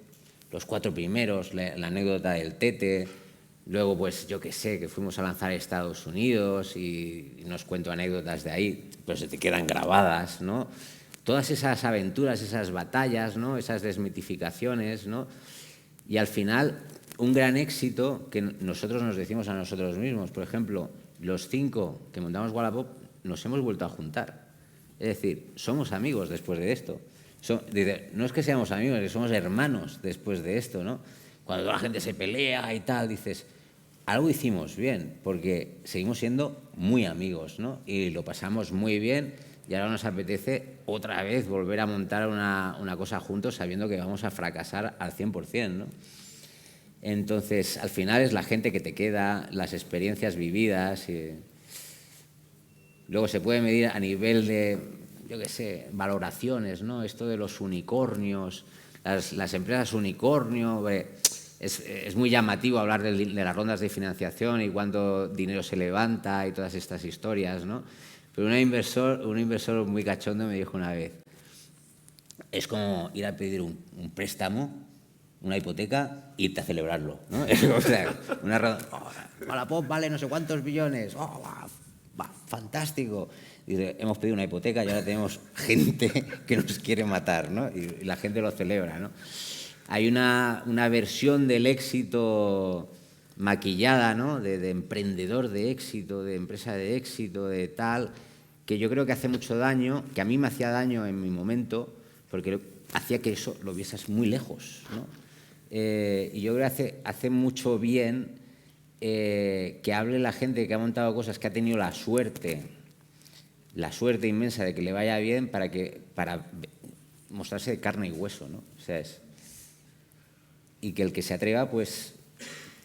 Speaker 2: los 4 primeros, la anécdota del Tete. Luego, pues yo qué sé, que fuimos a lanzar a Estados Unidos y nos cuento anécdotas de ahí, pero se te quedan grabadas, ¿no? Todas esas aventuras, esas batallas, ¿no? Esas desmitificaciones, ¿no? Y al final, un gran éxito que nosotros nos decimos a nosotros mismos. Por ejemplo, los 5 que montamos Wallapop nos hemos vuelto a juntar. Es decir, somos amigos después de esto. No es que seamos amigos, es que somos hermanos después de esto, ¿no? Cuando toda la gente se pelea y tal, dices, algo hicimos bien, porque seguimos siendo muy amigos, ¿no? Y lo pasamos muy bien y ahora nos apetece otra vez volver a montar una cosa juntos sabiendo que vamos a fracasar al 100%, ¿no? Entonces, al final es la gente que te queda, las experiencias vividas. Luego se puede medir a nivel de, yo qué sé, valoraciones, ¿no? Esto de los unicornios, las empresas unicornio. Es muy llamativo hablar de las rondas de financiación y cuánto dinero se levanta y todas estas historias, ¿no? Pero un inversor muy cachondo me dijo una vez, es como ir a pedir un préstamo, una hipoteca, e irte a celebrarlo, ¿no? O sea, una ronda, Wallapop vale no sé cuántos billones, fantástico. Dice, hemos pedido una hipoteca y ahora tenemos gente que nos quiere matar, ¿no? Y la gente lo celebra, ¿no? Hay una versión del éxito maquillada, ¿no? De emprendedor de éxito, de empresa de éxito, de tal, que yo creo que hace mucho daño, que a mí me hacía daño en mi momento, porque hacía que eso lo vieses muy lejos, ¿no? Y yo creo que hace mucho bien que hable la gente que ha montado cosas, que ha tenido la suerte inmensa de que le vaya bien para mostrarse de carne y hueso, ¿no? O sea, y que el que se atreva, pues,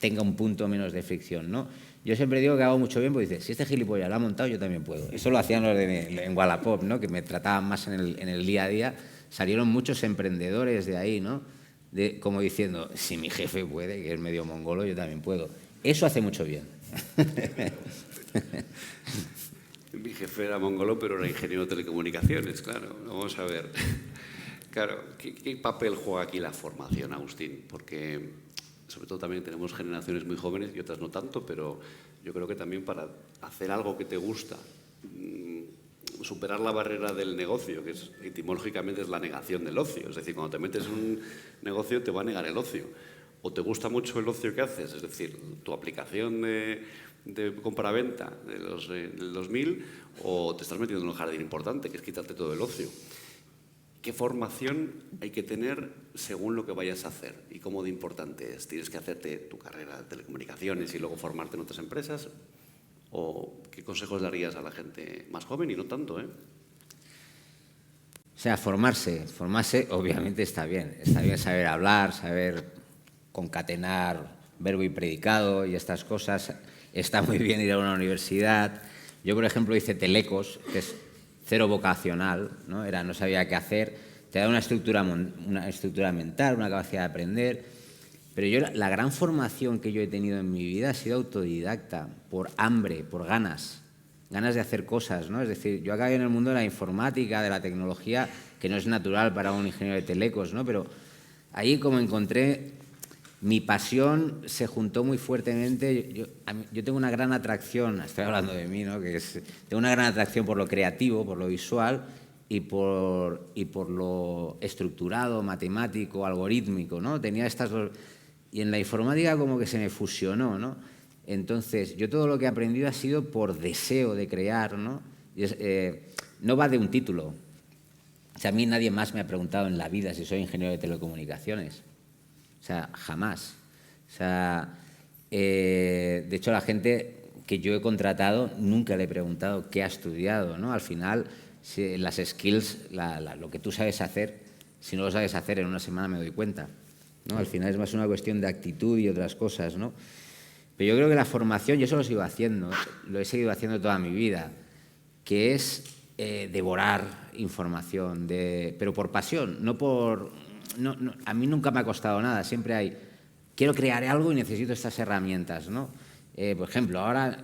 Speaker 2: tenga un punto menos de fricción, ¿no? Yo siempre digo que hago mucho bien, porque dice, si este gilipollas lo ha montado, yo también puedo. Eso lo hacían los en Wallapop, ¿no? Que me trataban más en el día a día. Salieron muchos emprendedores de ahí, ¿no? Como diciendo, si mi jefe puede, que es medio mongolo, yo también puedo. Eso hace mucho bien.
Speaker 1: Mi jefe era mongolo, pero era ingeniero de telecomunicaciones, claro. Vamos a ver. Claro, ¿qué papel juega aquí la formación, Agustín? Porque sobre todo también tenemos generaciones muy jóvenes y otras no tanto, pero yo creo que también para hacer algo que te gusta, superar la barrera del negocio, que etimológicamente es la negación del ocio. Es decir, cuando te metes en un negocio te va a negar el ocio. o te gusta mucho el ocio que haces, es decir, tu aplicación de compra-venta del 2000, o te estás metiendo en un jardín importante, que es quitarte todo el ocio. ¿Qué formación hay que tener según lo que vayas a hacer y cómo de importante es? ¿Tienes que hacerte tu carrera de telecomunicaciones y luego formarte en otras empresas? ¿O qué consejos darías a la gente más joven y no tanto, eh?
Speaker 2: O sea, formarse obviamente está bien saber hablar, saber concatenar verbo y predicado y estas cosas. Está muy bien ir a una universidad. Yo, por ejemplo, hice Telecos, que es cero vocacional, ¿no? No sabía qué hacer. Te da una estructura mental, una capacidad de aprender. Pero yo, la gran formación que yo he tenido en mi vida ha sido autodidacta, por hambre, por ganas de hacer cosas, ¿no? Es decir, yo acabé en el mundo de la informática, de la tecnología, que no es natural para un ingeniero de telecos, ¿no? Pero ahí, como encontré mi pasión, se juntó muy fuertemente. Yo tengo una gran atracción, estoy hablando de mí, ¿no? Tengo una gran atracción por lo creativo, por lo visual y por lo estructurado, matemático, algorítmico, ¿no? Tenía estas dos. Y en la informática como que se me fusionó, ¿no? Entonces, yo todo lo que he aprendido ha sido por deseo de crear, ¿no? No va de un título. O sea, a mí nadie más me ha preguntado en la vida si soy ingeniero de telecomunicaciones. O sea, jamás. O sea, de hecho, la gente que yo he contratado nunca le he preguntado qué ha estudiado, ¿no? Al final, las skills, lo que tú sabes hacer, si no lo sabes hacer en una semana me doy cuenta, ¿no? Al final es más una cuestión de actitud y otras cosas, ¿no? Pero yo creo que la formación, yo eso lo sigo haciendo, lo he seguido haciendo toda mi vida, que es devorar información, pero por pasión, no por... No, a mí nunca me ha costado nada, siempre quiero crear algo y necesito estas herramientas, ¿no? Por ejemplo, ahora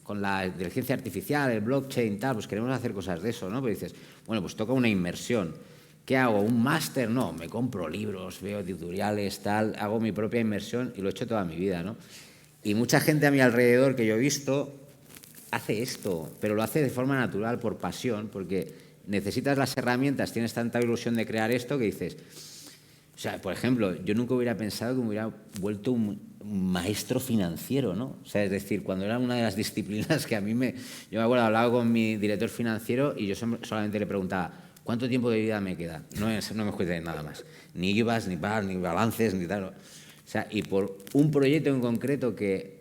Speaker 2: con la inteligencia artificial, el blockchain, tal, pues queremos hacer cosas de eso, ¿no? Pero dices, bueno, pues toca una inmersión. ¿Qué hago? ¿Un máster? No, me compro libros, veo tutoriales, tal, hago mi propia inmersión y lo he hecho toda mi vida, ¿no? Y mucha gente a mi alrededor que yo he visto hace esto, pero lo hace de forma natural, por pasión, porque necesitas las herramientas, tienes tanta ilusión de crear esto que dices... O sea, por ejemplo, yo nunca hubiera pensado que me hubiera vuelto un maestro financiero, ¿no? O sea, es decir, cuando era una de las disciplinas que a mí Yo me acuerdo, hablaba con mi director financiero y yo solamente le preguntaba ¿cuánto tiempo de vida me queda? No me cuente nada más. Ni IVAs, ni PAR, ni balances, ni tal... O sea, y por un proyecto en concreto que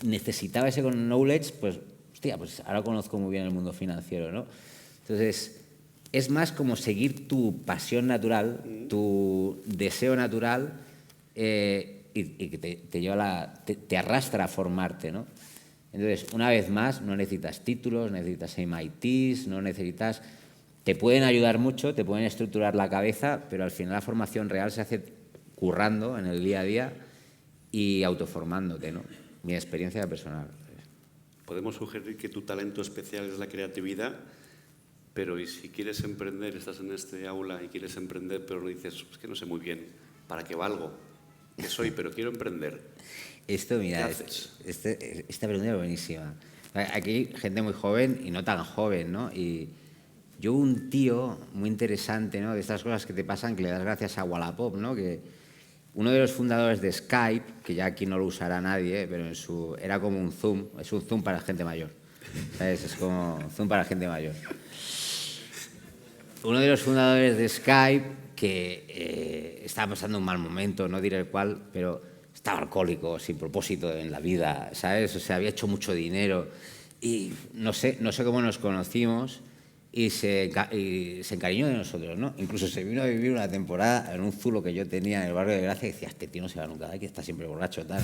Speaker 2: necesitaba ese knowledge, pues, hostia, pues ahora conozco muy bien el mundo financiero, ¿no? Entonces, es más como seguir tu pasión natural, tu deseo natural, y que te lleva te arrastra a formarte, ¿no? Entonces, una vez más, no necesitas títulos, no necesitas MITs, no necesitas... Te pueden ayudar mucho, te pueden estructurar la cabeza, pero al final la formación real se hace currando en el día a día y autoformándote, ¿no? Mi experiencia personal.
Speaker 1: Podemos sugerir que tu talento especial es la creatividad, pero ¿y si quieres emprender, estás en este aula y quieres emprender, pero dices, es que no sé muy bien para qué valgo, qué soy, pero quiero emprender?
Speaker 2: Esto, mira,
Speaker 1: ¿Qué haces?
Speaker 2: esta pregunta es buenísima. Aquí hay gente muy joven y no tan joven, ¿no? Y yo, un tío muy interesante, ¿no? De estas cosas que te pasan, que le das gracias a Wallapop, ¿no? Que uno de los fundadores de Skype, que ya aquí no lo usará nadie, pero era como un Zoom, es un Zoom para gente mayor, ¿sabes? Es como un Zoom para gente mayor. Uno de los fundadores de Skype, que estaba pasando un mal momento, no diré el cual, pero estaba alcohólico, sin propósito en la vida, ¿sabes? O sea, había hecho mucho dinero y no sé cómo nos conocimos y se encariñó de nosotros, ¿no? Incluso se vino a vivir una temporada en un zulo que yo tenía en el barrio de Gracia y decía, este tío no se va nunca de aquí, está siempre borracho, tal.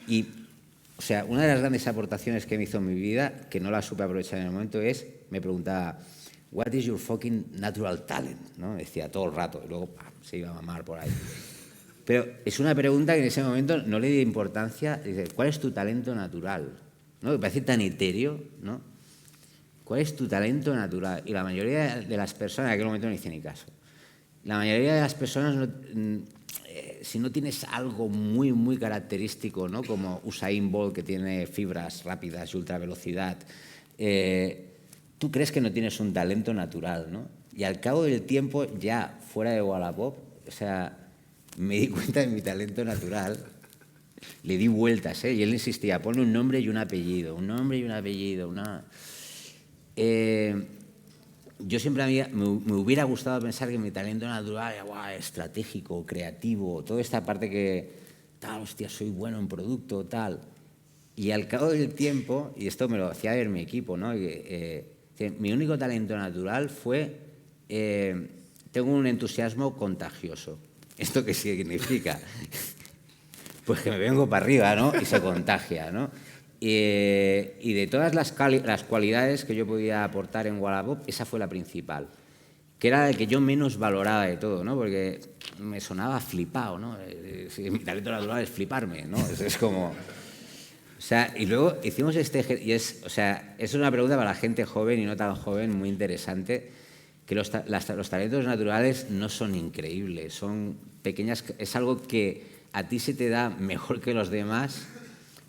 Speaker 2: Y, o sea, una de las grandes aportaciones que me hizo en mi vida, que no la supe aprovechar en el momento, me preguntaba, what is your fucking natural talent? ¿No? Decía todo el rato y luego se iba a mamar por ahí. Pero es una pregunta que en ese momento no le di importancia. Dice, ¿cuál es tu talento natural? ¿No? Me parece tan etéreo, ¿no? ¿Cuál es tu talento natural? Y la mayoría de las personas, en aquel momento no hice ni caso. La mayoría de las personas, si no tienes algo muy, muy característico, ¿no? Como Usain Bolt, que tiene fibras rápidas y ultravelocidad, tú crees que no tienes un talento natural, ¿no? Y al cabo del tiempo, ya fuera de Wallapop, o sea, me di cuenta de mi talento natural. Le di vueltas, y él insistía, ponle un nombre y un apellido, un nombre y un apellido, yo siempre me hubiera gustado pensar que mi talento natural era estratégico, creativo, toda esta parte que, tal, hostia, soy bueno en producto, tal. Y al cabo del tiempo, y esto me lo hacía ver mi equipo, ¿no? Mi único talento natural fue, tengo un entusiasmo contagioso. ¿Esto qué significa? Pues que me vengo para arriba, ¿no? Y se contagia, ¿no? Y de todas las cualidades que yo podía aportar en Wallapop, esa fue la principal, que era la que yo menos valoraba de todo, ¿no? Porque me sonaba flipado, ¿no? Mi talento natural es fliparme, ¿no? Es como... O sea, y luego hicimos y es una pregunta para la gente joven y no tan joven, muy interesante, que los talentos naturales no son increíbles, son pequeñas, es algo que a ti se te da mejor que los demás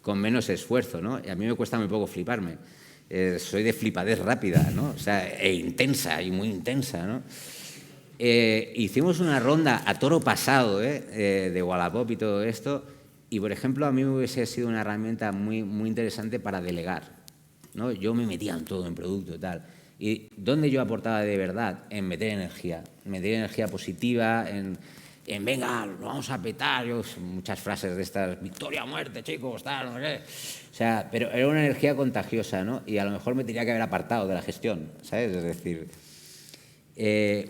Speaker 2: con menos esfuerzo, ¿no? Y a mí me cuesta muy poco fliparme. Soy de flipadez rápida, ¿no? O sea, intensa y muy intensa, ¿no? Hicimos una ronda a toro pasado, de Wallapop y todo esto, y, por ejemplo, a mí me hubiese sido una herramienta muy, muy interesante para delegar, ¿no? Yo me metía en todo, en producto y tal. ¿Y dónde yo aportaba de verdad? En meter energía positiva, en venga, lo vamos a petar, muchas frases de estas, victoria o muerte, chicos, tal, no sé qué. O sea, pero era una energía contagiosa, ¿no? Y a lo mejor me tenía que haber apartado de la gestión, ¿sabes? Es decir,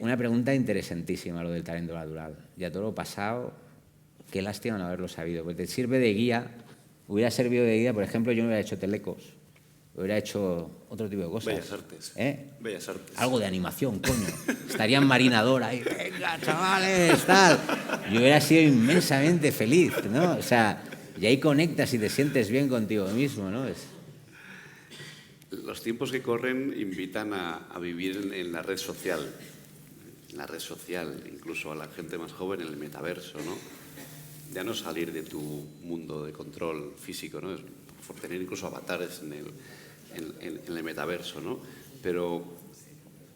Speaker 2: una pregunta interesantísima lo del talento natural. Ya todo lo pasado, qué lástima no haberlo sabido, porque te sirve de guía, hubiera servido de guía, por ejemplo, yo no hubiera hecho telecos, hubiera hecho otro tipo de cosas.
Speaker 1: Bellas Artes. Bellas Artes.
Speaker 2: Algo de animación, coño. Estaría en Marinador ahí, venga, chavales, tal. Yo hubiera sido inmensamente feliz, ¿no? O sea, y ahí conectas y te sientes bien contigo mismo, ¿no?
Speaker 1: Los tiempos que corren invitan a vivir en la red social. En la red social, incluso a la gente más joven, en el metaverso, ¿no? Ya no salir de tu mundo de control físico, ¿no? Por tener incluso avatares en el metaverso, ¿no? Pero,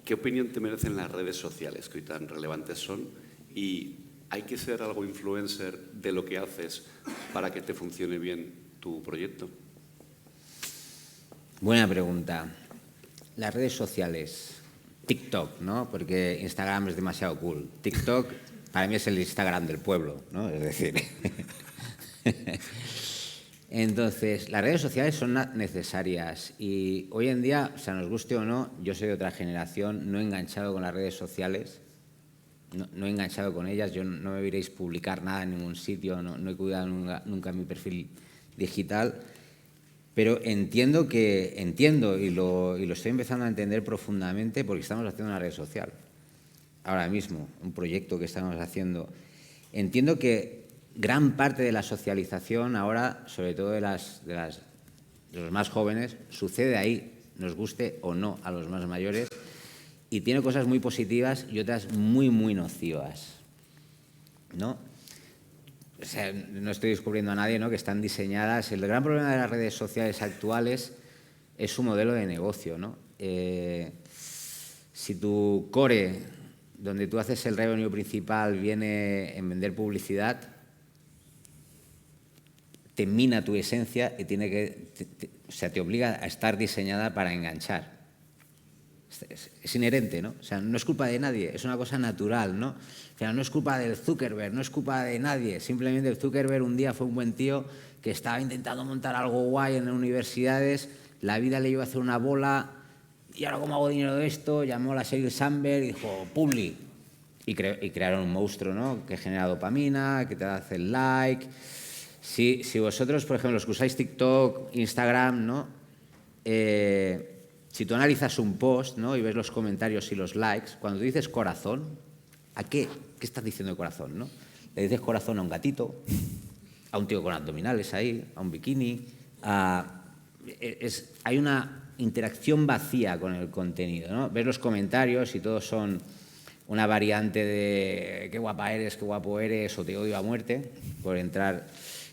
Speaker 1: ¿qué opinión te merecen las redes sociales que hoy tan relevantes son? ¿Y hay que ser algo influencer de lo que haces para que te funcione bien tu proyecto?
Speaker 2: Buena pregunta. Las redes sociales, TikTok, ¿no? Porque Instagram es demasiado cool. TikTok para mí es el Instagram del pueblo, ¿no? Es decir... Entonces, las redes sociales son necesarias y hoy en día, o sea, nos guste o no, yo soy de otra generación, no he enganchado con las redes sociales, no he enganchado con ellas, yo no me veréis publicar nada en ningún sitio, no he cuidado nunca mi perfil digital, pero entiendo y lo estoy empezando a entender profundamente porque estamos haciendo una red social, ahora mismo, un proyecto que estamos haciendo. Entiendo que gran parte de la socialización ahora, sobre todo de los más jóvenes, sucede ahí, nos guste o no a los más mayores, y tiene cosas muy positivas y otras muy, muy nocivas, ¿no? O sea, no estoy descubriendo a nadie, ¿no?, que están diseñadas. El gran problema de las redes sociales actuales es su modelo de negocio, ¿no? Si tu core, donde tú haces el revenue principal, viene en vender publicidad, te mina tu esencia y te obliga a estar diseñada para enganchar. Es inherente, ¿no? O sea, no es culpa de nadie, es una cosa natural, ¿no? O sea, no es culpa del Zuckerberg, no es culpa de nadie. Simplemente el Zuckerberg un día fue un buen tío que estaba intentando montar algo guay en las universidades, la vida le llevó a hacer una bola, y ahora ¿cómo hago dinero de esto? Llamó a la Sheryl Sandberg y dijo, Publi. Y crearon un monstruo, ¿no?, que genera dopamina, que te hace el like. Si vosotros, por ejemplo, los que usáis TikTok, Instagram, ¿no?, si tú analizas un post, ¿no?, y ves los comentarios y los likes, cuando tú dices corazón, ¿a qué? ¿Qué estás diciendo de corazón, no? Le dices corazón a un gatito, a un tío con abdominales ahí, a un bikini. Hay una interacción vacía con el contenido, ¿no? Ves los comentarios y todos son una variante de qué guapa eres, qué guapo eres, o te odio a muerte, por entrar,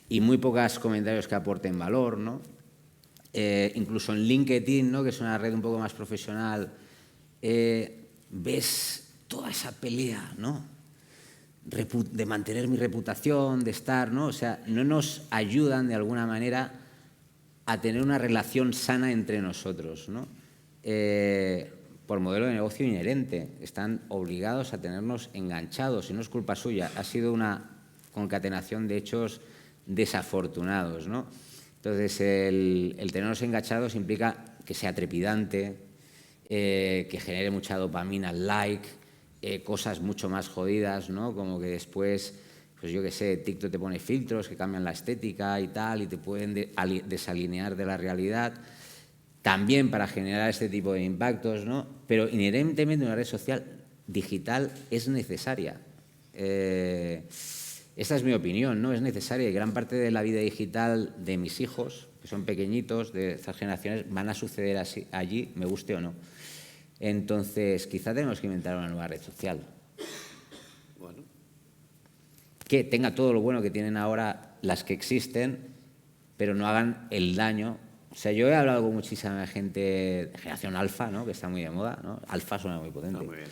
Speaker 2: y muy pocos comentarios que aporten valor, ¿no? Incluso en LinkedIn, ¿no?, que es una red un poco más profesional, ves toda esa pelea, ¿no?, de mantener mi reputación, de estar, ¿no? O sea, no nos ayudan de alguna manera a tener una relación sana entre nosotros, ¿no? Por modelo de negocio inherente. Están obligados a tenernos enganchados y no es culpa suya. Ha sido una concatenación de hechos desafortunados, ¿no? Entonces, el tenernos enganchados implica que sea trepidante, que genere mucha dopamina, like, cosas mucho más jodidas, ¿no? Como que después, pues yo qué sé, TikTok te pone filtros que cambian la estética y tal, y te pueden desalinear de la realidad. También para generar este tipo de impactos, ¿no? Pero inherentemente una red social digital es necesaria. Esta es mi opinión, ¿no? Es necesaria y gran parte de la vida digital de mis hijos, que son pequeñitos, de estas generaciones, van a suceder así, allí, me guste o no. Entonces, quizá tenemos que inventar una nueva red social.
Speaker 1: Bueno.
Speaker 2: Que tenga todo lo bueno que tienen ahora las que existen, pero no hagan el daño. O sea, yo he hablado con muchísima gente de generación alfa, ¿no? Que está muy de moda, ¿no? Alfa suena muy potente.
Speaker 1: Muy bien.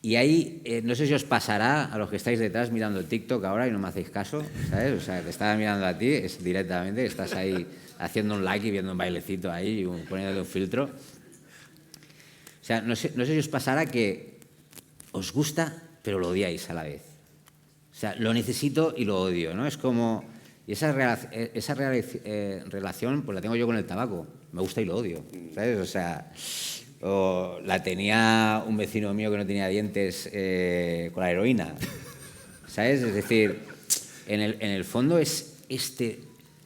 Speaker 2: Y ahí, no sé si os pasará a los que estáis detrás mirando TikTok ahora y no me hacéis caso, ¿sabes? O sea, te estaba mirando a ti es directamente, estás ahí haciendo un like y viendo un bailecito ahí y poniéndote un filtro. O sea, no sé si os pasará que os gusta, pero lo odiáis a la vez. O sea, lo necesito y lo odio, ¿no? Es como... Y esa relación pues la tengo yo con el tabaco. Me gusta y lo odio, ¿sabes? O sea, la tenía un vecino mío que no tenía dientes con la heroína, ¿sabes? Es decir, en el fondo es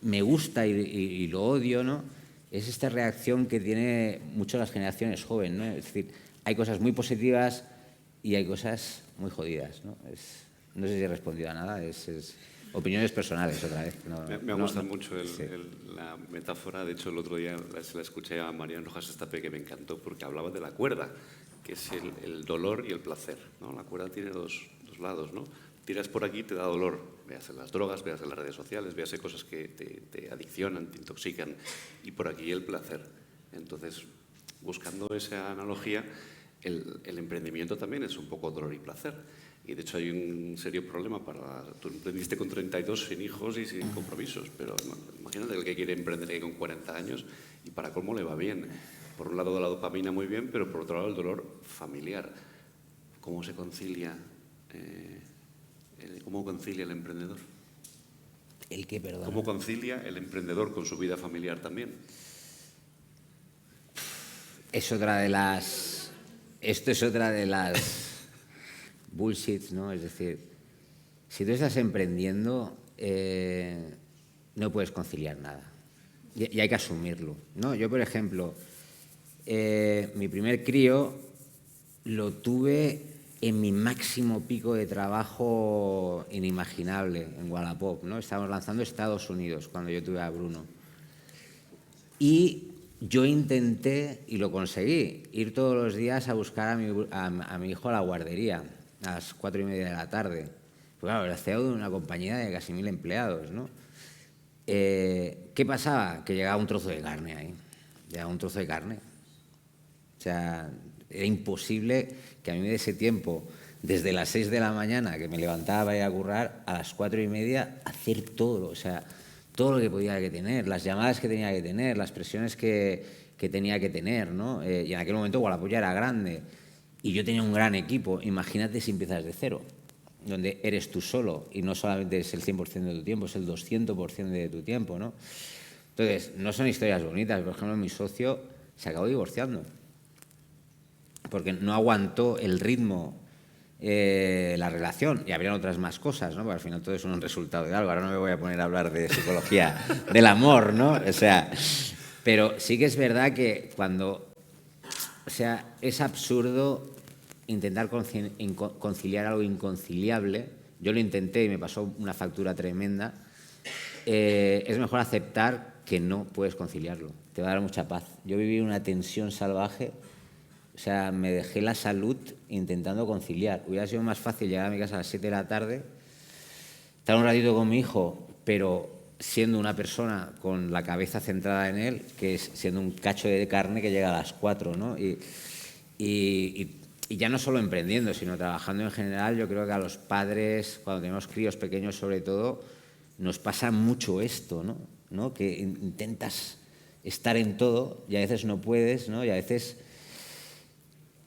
Speaker 2: me gusta y lo odio, ¿no? Es esta reacción que tiene mucho las generaciones jóvenes, ¿no? Es decir, hay cosas muy positivas y hay cosas muy jodidas, ¿no? No sé si he respondido a nada, opiniones personales otra vez.
Speaker 1: Me gusta mucho la metáfora. De hecho, el otro día se la escuché a Mariano Rojas Estapé, que me encantó, porque hablaba de la cuerda, que es el dolor y el placer, ¿no? La cuerda tiene dos lados, ¿no? Tiras por aquí, te da dolor. Véase las drogas, véase las redes sociales, véase cosas que te adiccionan, te intoxican. Y por aquí el placer. Entonces, buscando esa analogía, el emprendimiento también es un poco dolor y placer. Y de hecho hay un serio problema tú emprendiste con 32 sin hijos y sin compromisos, pero imagínate el que quiere emprender ahí con 40 años y para colmo le va bien. Por un lado la dopamina muy bien, pero por otro lado el dolor familiar. ¿Cómo se concilia, cómo concilia el emprendedor?
Speaker 2: ¿El qué, perdón?
Speaker 1: ¿Cómo concilia el emprendedor con su vida familiar también?
Speaker 2: Esto es otra de las bullshit, ¿no? Es decir, si tú estás emprendiendo, no puedes conciliar nada. Y hay que asumirlo, ¿no? Yo, por ejemplo, mi primer crío lo tuve en mi máximo pico de trabajo inimaginable en Wallapop, ¿no? Estábamos lanzando Estados Unidos cuando yo tuve a Bruno. Y yo intenté, y lo conseguí, ir todos los días a buscar a mi hijo a la guardería a las 4:30 de la tarde. Pues claro, era CEO de una compañía de casi 1000 empleados, ¿no? ¿Qué pasaba? Que llegaba un trozo de carne ahí. Llegaba un trozo de carne. O sea, era imposible que a mí me diese tiempo, desde las 6 de la mañana, que me levantaba para ir a currar, a las 4:30, hacer todo. O sea, todo lo que podía que tener, las llamadas que tenía que tener, las presiones que tenía que tener, ¿no? Y en aquel momento Wallapop ya era grande. Y yo tenía un gran equipo. Imagínate si empiezas de cero, donde eres tú solo y no solamente es el 100% de tu tiempo, es el 200% de tu tiempo, ¿no? Entonces, no son historias bonitas. Por ejemplo, mi socio se acabó divorciando porque no aguantó el ritmo, la relación. Y habrían otras más cosas, ¿no? Porque al final todo es un resultado de algo. Ahora no me voy a poner a hablar de psicología del amor, ¿no? O sea, pero sí que es verdad que cuando... O sea, es absurdo intentar conciliar algo inconciliable. Yo lo intenté y me pasó una factura tremenda. Es mejor aceptar que no puedes conciliarlo. Te va a dar mucha paz. Yo viví una tensión salvaje. O sea, me dejé la salud intentando conciliar. Hubiera sido más fácil llegar a mi casa a las 7 de la tarde, estar un ratito con mi hijo, pero siendo una persona con la cabeza centrada en él, que es siendo un cacho de carne que llega a las 4, ¿no? Y y ya no solo emprendiendo, sino trabajando en general, yo creo que a los padres, cuando tenemos críos pequeños sobre todo, nos pasa mucho esto, ¿no? Que intentas estar en todo y a veces no puedes, ¿no? Y a veces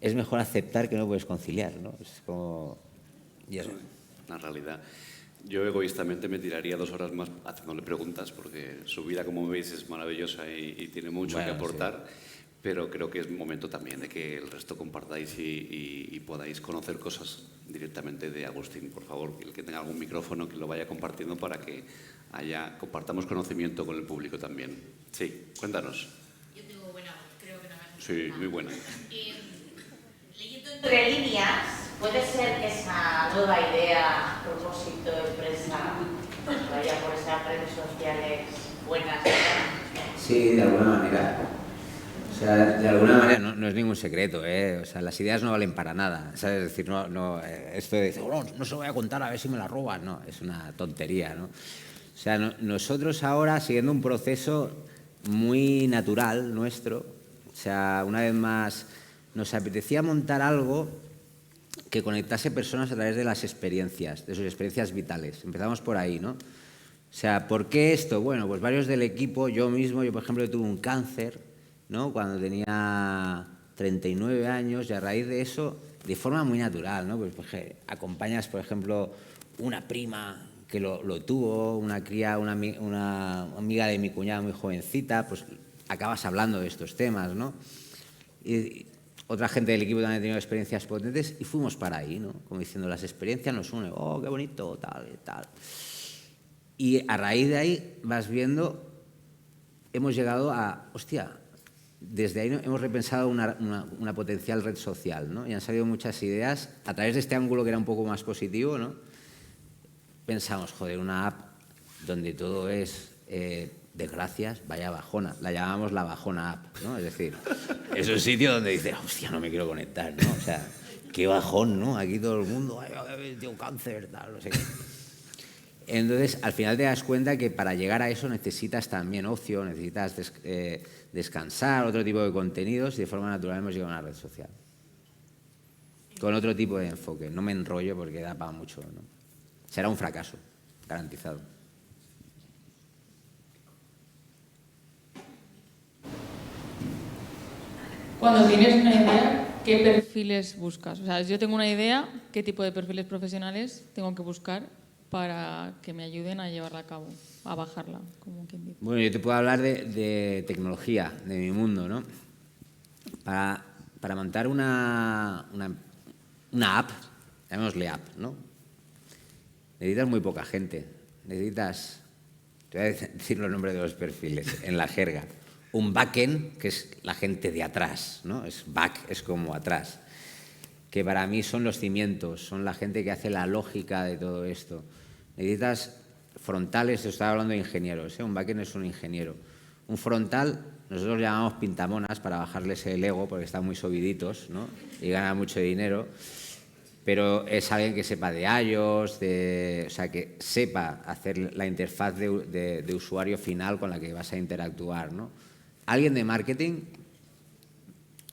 Speaker 2: es mejor aceptar que no puedes conciliar, ¿no? Es como... Y eso.
Speaker 1: La realidad. Yo egoístamente me tiraría 2 horas más haciéndole preguntas, porque su vida, como veis, es maravillosa y tiene mucho que aportar, sí. Pero creo que es momento también de que el resto compartáis y podáis conocer cosas directamente de Agustín. Por favor, el que tenga algún micrófono, que lo vaya compartiendo para que compartamos conocimiento con el público también. Sí, cuéntanos.
Speaker 3: Yo tengo buena voz, creo que no me hace
Speaker 1: Sí, muy buena.
Speaker 3: Leyendo entre líneas, ¿puede ser que esa nueva idea, propósito, empresa, vaya por esas redes sociales buenas?
Speaker 2: Sí, de alguna manera. O sea, de alguna manera no es ningún secreto, ¿eh? O sea, las ideas no valen para nada, ¿sabes? Es decir, esto de decir, no se lo voy a contar a ver si me la roban, no, es una tontería, ¿no? O sea, nosotros ahora, siguiendo un proceso muy natural nuestro, o sea, una vez más, nos apetecía montar algo que conectase personas a través de las experiencias, de sus experiencias vitales. Empezamos por ahí, ¿no? O sea, ¿por qué esto? Bueno, pues varios del equipo, yo por ejemplo, tuve un cáncer, ¿no? Cuando tenía 39 años y a raíz de eso, de forma muy natural, ¿no? Pues acompañas, por ejemplo, una prima que lo tuvo, una amiga de mi cuñada muy jovencita, pues acabas hablando de estos temas, ¿no? Y otra gente del equipo también ha tenido experiencias potentes y fuimos para ahí, ¿no? Como diciendo, las experiencias nos unen, oh, qué bonito, tal y tal. Y a raíz de ahí vas viendo, hemos llegado a, hostia, desde ahí hemos repensado una potencial red social, ¿no? Y han salido muchas ideas a través de este ángulo que era un poco más positivo, ¿no? Pensamos, joder, una app donde todo es desgracias, vaya bajona. La llamamos la bajona app, ¿no? Es decir, es un sitio donde dices, hostia, no me quiero conectar, ¿no? O sea, qué bajón, ¿no? Aquí todo el mundo, ay, tengo cáncer, tal, no sé qué. Entonces, al final te das cuenta que para llegar a eso necesitas también ocio, necesitas descansar, otro tipo de contenidos y de forma natural hemos llegado a una red social. Con otro tipo de enfoque. No me enrollo porque da para mucho, ¿no? Será un fracaso, garantizado.
Speaker 4: Cuando tienes una idea, ¿qué perfiles buscas? O sea, yo tengo una idea, ¿qué tipo de perfiles profesionales tengo que buscar para que me ayuden a llevarla a cabo, a bajarla, como quien dice?
Speaker 2: Bueno, yo te puedo hablar de tecnología, de mi mundo, ¿no? Para montar una app, llamémosle app, ¿no? Necesitas muy poca gente. Necesitas, te voy a decir los nombres de los perfiles en la jerga. Un backend, que es la gente de atrás, ¿no? Es back, es como atrás. Que para mí son los cimientos, son la gente que hace la lógica de todo esto. Necesitas frontales, estaba hablando de ingenieros, ¿eh? Un backend es un ingeniero. Un frontal, nosotros llamamos pintamonas para bajarles el ego porque están muy subiditos, ¿no? Y ganan mucho dinero. Pero es alguien que sepa de iOS, o sea, que sepa hacer la interfaz de usuario final con la que vas a interactuar, ¿no? Alguien de marketing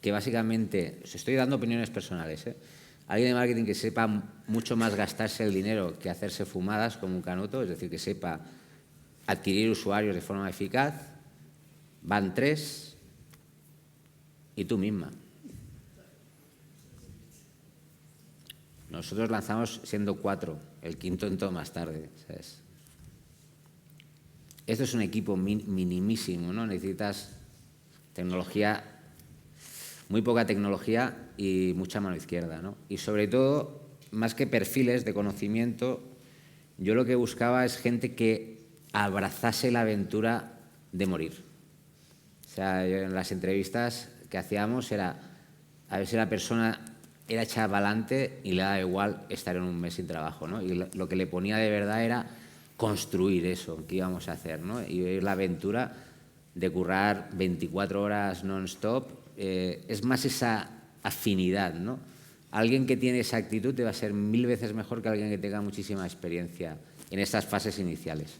Speaker 2: que básicamente, os estoy dando opiniones personales, ¿eh? Alguien de marketing que sepa mucho más gastarse el dinero que hacerse fumadas como un canuto, es decir, que sepa adquirir usuarios de forma eficaz. Van 3 y tú misma. Nosotros lanzamos siendo 4, el quinto entró más tarde, ¿sabes? Esto es un equipo minimísimo, ¿no? Necesitas tecnología, muy poca tecnología y mucha mano izquierda, ¿no? Y sobre todo, más que perfiles de conocimiento, yo lo que buscaba es gente que abrazase la aventura de morir. O sea, yo en las entrevistas que hacíamos era a ver si la persona era echada para adelante y le daba igual estar en un mes sin trabajo, ¿no? Y lo que le ponía de verdad era construir eso que íbamos a hacer, ¿no? Y vivir la aventura de currar 24 horas non-stop. Es más esa afinidad, ¿no? Alguien que tiene esa actitud te va a ser 1000 veces mejor que alguien que tenga muchísima experiencia en estas fases iniciales.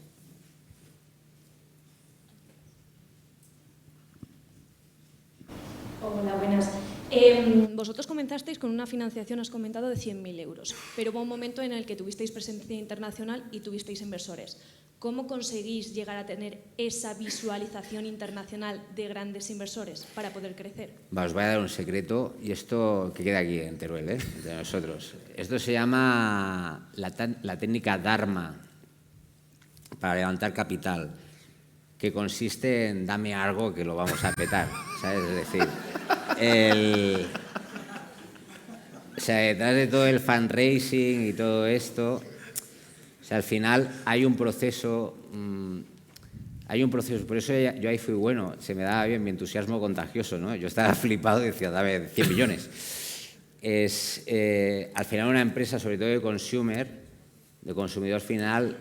Speaker 5: Hola, buenas. Vosotros comenzasteis con una financiación, has comentado, de 100.000 euros, pero hubo un momento en el que tuvisteis presencia internacional y tuvisteis inversores. ¿Cómo conseguís llegar a tener esa visualización internacional de grandes inversores para poder crecer?
Speaker 2: Os voy a dar un secreto, y esto que queda aquí en Teruel, entre nosotros. Esto se llama la técnica Dharma para levantar capital, que consiste en dame algo que lo vamos a petar, ¿sabes? Es decir, o sea, detrás de todo el fundraising y todo esto, o sea, al final hay un proceso, por eso yo ahí fui bueno, se me daba bien mi entusiasmo contagioso, ¿no? Yo estaba flipado y decía, dame 100 millones. Al final una empresa, sobre todo de consumidor final,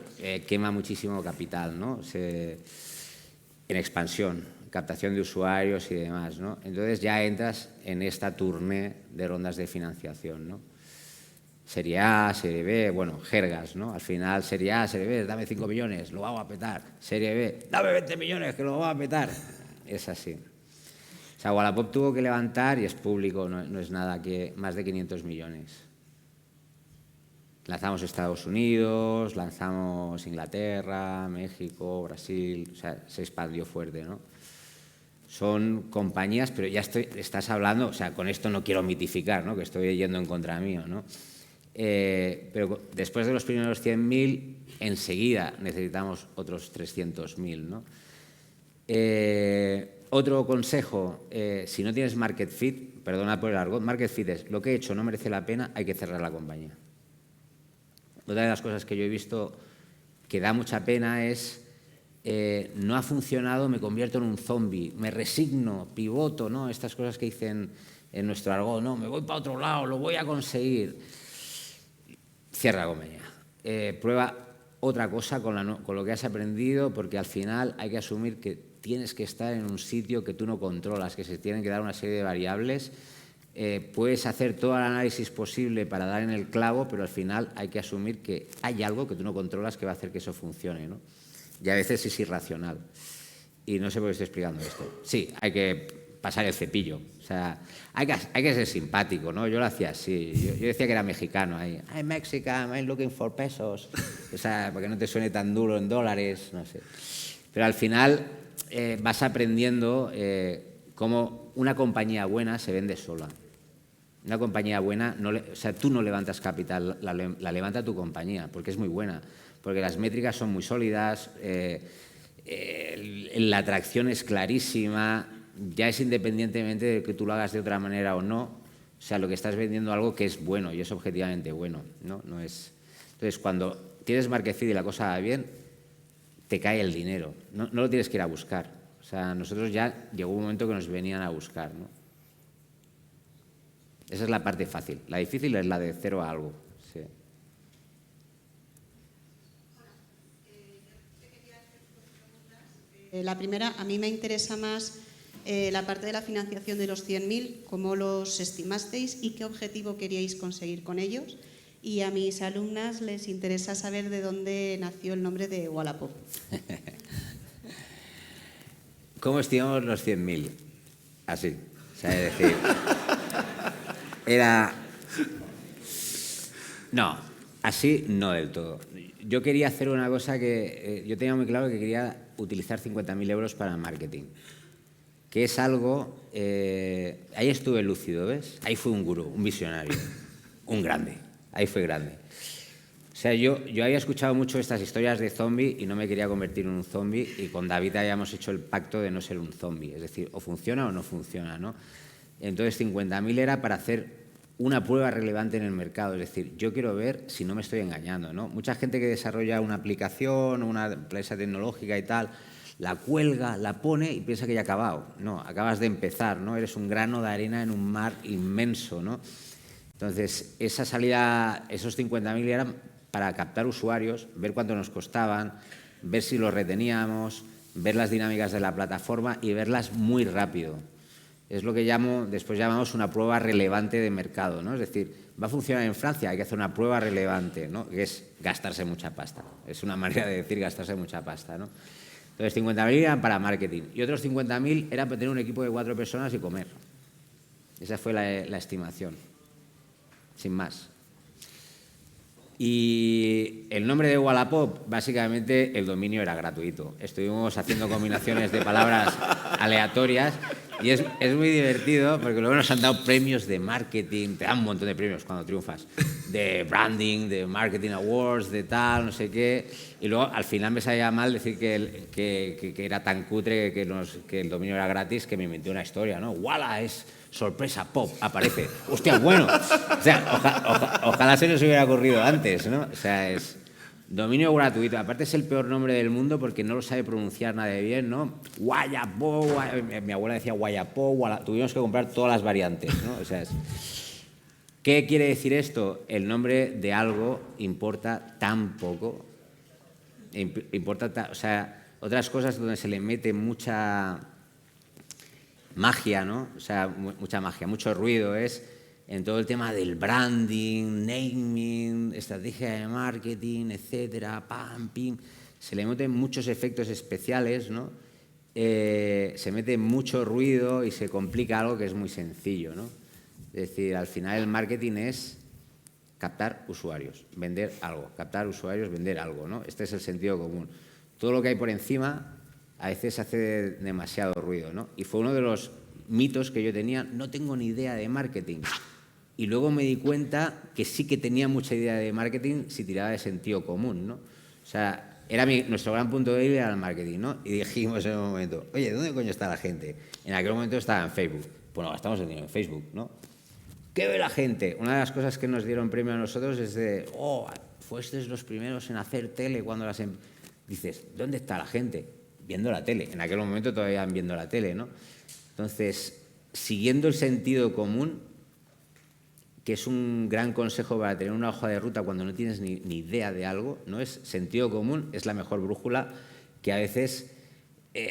Speaker 2: quema muchísimo capital, ¿no? En expansión, captación de usuarios y demás, ¿no? Entonces ya entras en esta tournée de rondas de financiación, ¿no? Serie A, Serie B, bueno, jergas, ¿no? Al final, Serie A, Serie B, dame 5 millones, lo vamos a petar. Serie B, dame 20 millones, que lo vamos a petar. Es así. O sea, Wallapop tuvo que levantar, y es público, no es nada, que más de 500 millones. Lanzamos Estados Unidos, lanzamos Inglaterra, México, Brasil, o sea, se expandió fuerte, ¿no? Son compañías, pero ya estás hablando, o sea, con esto no quiero mitificar, ¿no? Que estoy yendo en contra mío, ¿no? Pero después de los primeros 100.000, enseguida necesitamos otros 300.000, ¿no? Otro consejo, si no tienes market fit, perdona por el argot, market fit es lo que he hecho no merece la pena, hay que cerrar la compañía. Otra de las cosas que yo he visto que da mucha pena es no ha funcionado, me convierto en un zombie, me resigno, pivoto, ¿no? Estas cosas que dicen en nuestro argot, no, me voy para otro lado, lo voy a conseguir. Cierra la compañía. Prueba otra cosa con lo que has aprendido, porque al final hay que asumir que tienes que estar en un sitio que tú no controlas, que se tienen que dar una serie de variables. Puedes hacer todo el análisis posible para dar en el clavo, pero al final hay que asumir que hay algo que tú no controlas que va a hacer que eso funcione, ¿no? Y a veces es irracional. Y no sé por qué estoy explicando esto. Sí, hay que pasar el cepillo. O sea, hay que ser simpático, ¿no? Yo lo hacía así. Yo decía que era mexicano ahí. I'm Mexican, I'm looking for pesos. O sea, para que no te suene tan duro en dólares, no sé. Pero al final vas aprendiendo cómo una compañía buena se vende sola. Una compañía buena, o sea, tú no levantas capital, la levanta tu compañía, porque es muy buena, porque las métricas son muy sólidas, la atracción es clarísima, ya es independientemente de que tú lo hagas de otra manera o no, o sea, lo que estás vendiendo algo que es bueno y es objetivamente bueno, ¿no? No es... Entonces, cuando tienes market fit y la cosa va bien, te cae el dinero, no lo tienes que ir a buscar. O sea, nosotros ya llegó un momento que nos venían a buscar, ¿no? Esa es la parte fácil. La difícil es la de cero a algo. Sí.
Speaker 6: La primera, a mí me interesa más la parte de la financiación de los 100.000, cómo los estimasteis y qué objetivo queríais conseguir con ellos. Y a mis alumnas les interesa saber de dónde nació el nombre de Wallapop.
Speaker 2: ¿Cómo estimamos los 100.000? Así. O sea, es decir, era... No, así no del todo. Yo quería hacer una cosa que... yo tenía muy claro que quería utilizar 50.000 euros para marketing, que es algo... ahí estuve lúcido, ¿ves? Ahí fue un gurú, un visionario, un grande. Ahí fue grande. O sea, yo había escuchado mucho estas historias de zombie y no me quería convertir en un zombie, y con David habíamos hecho el pacto de no ser un zombie. Es decir, o funciona o no funciona, ¿no? Entonces 50.000 era para hacer una prueba relevante en el mercado. Es decir, yo quiero ver si no me estoy engañando, ¿no? Mucha gente que desarrolla una aplicación, una empresa tecnológica y tal, la cuelga, la pone y piensa que ya ha acabado. No, acabas de empezar, ¿no? Eres un grano de arena en un mar inmenso, ¿no? Entonces, esa salida, esos 50.000 eran para captar usuarios, ver cuánto nos costaban, ver si los reteníamos, ver las dinámicas de la plataforma y verlas muy rápido. Es lo que después llamamos una prueba relevante de mercado, ¿no? Es decir, va a funcionar en Francia, hay que hacer una prueba relevante, ¿no? Que es gastarse mucha pasta. Es una manera de decir gastarse mucha pasta, ¿no? Entonces, 50.000 eran para marketing y otros 50.000 eran para tener un equipo de 4 personas y comer. Esa fue la estimación, sin más. Y el nombre de Wallapop, básicamente el dominio era gratuito. Estuvimos haciendo combinaciones de palabras aleatorias y es muy divertido porque luego nos han dado premios de marketing, te dan un montón de premios cuando triunfas, de branding, de marketing awards, de tal, no sé qué. Y luego al final me salía mal decir que era tan cutre que el dominio era gratis que me inventé una historia, ¿no? Walla es sorpresa pop, aparece. ¡Hostia, bueno! O sea, ojalá se nos hubiera ocurrido antes, ¿no? O sea, es dominio gratuito. Aparte es el peor nombre del mundo porque no lo sabe pronunciar nadie bien, ¿no? Guayapo, mi abuela decía Guayapo, tuvimos que comprar todas las variantes, ¿no? O sea, ¿qué quiere decir esto? El nombre de algo importa tan poco. O sea, otras cosas donde se le mete mucha magia, ¿no? O sea, mucha magia, mucho ruido es en todo el tema del branding, naming, estrategia de marketing, etcétera, pam, pim. Se le meten muchos efectos especiales, ¿no? Se mete mucho ruido y se complica algo que es muy sencillo, ¿no? Es decir, al final el marketing es captar usuarios, vender algo, captar usuarios, vender algo, ¿no? Este es el sentido común. Todo lo que hay por encima a veces hace demasiado ruido, ¿no? Y fue uno de los mitos que yo tenía, no tengo ni idea de marketing. Y luego me di cuenta que sí que tenía mucha idea de marketing si tiraba de sentido común, ¿no? O sea, era nuestro gran punto débil era el marketing, ¿no? Y dijimos en un momento, oye, ¿dónde coño está la gente? En aquel momento estaba en Facebook. Pues no gastamos el dinero en Facebook, ¿no? ¿Qué ve la gente? Una de las cosas que nos dieron premio a nosotros es de, fuisteis los primeros en hacer tele cuando las... Dices, ¿dónde está la gente? Viendo la tele. En aquel momento todavía viendo la tele, ¿no? Entonces, siguiendo el sentido común, que es un gran consejo para tener una hoja de ruta cuando no tienes ni idea de algo, no es sentido común, es la mejor brújula que a veces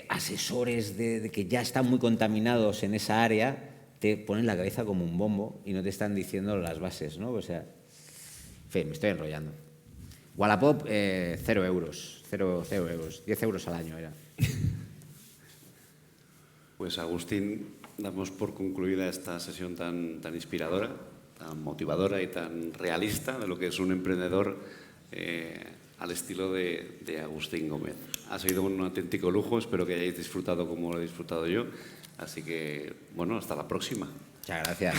Speaker 2: asesores de que ya están muy contaminados en esa área te ponen la cabeza como un bombo y no te están diciendo las bases, ¿no? O sea, en fin, me estoy enrollando. Wallapop, 0 euros, 0 euros, 10 euros al año era.
Speaker 1: Pues Agustín, damos por concluida esta sesión tan inspiradora, tan motivadora y tan realista de lo que es un emprendedor al estilo de Agustín Gómez. Ha sido un auténtico lujo, espero que hayáis disfrutado como lo he disfrutado yo. Así que, bueno, hasta la próxima.
Speaker 2: Muchas gracias.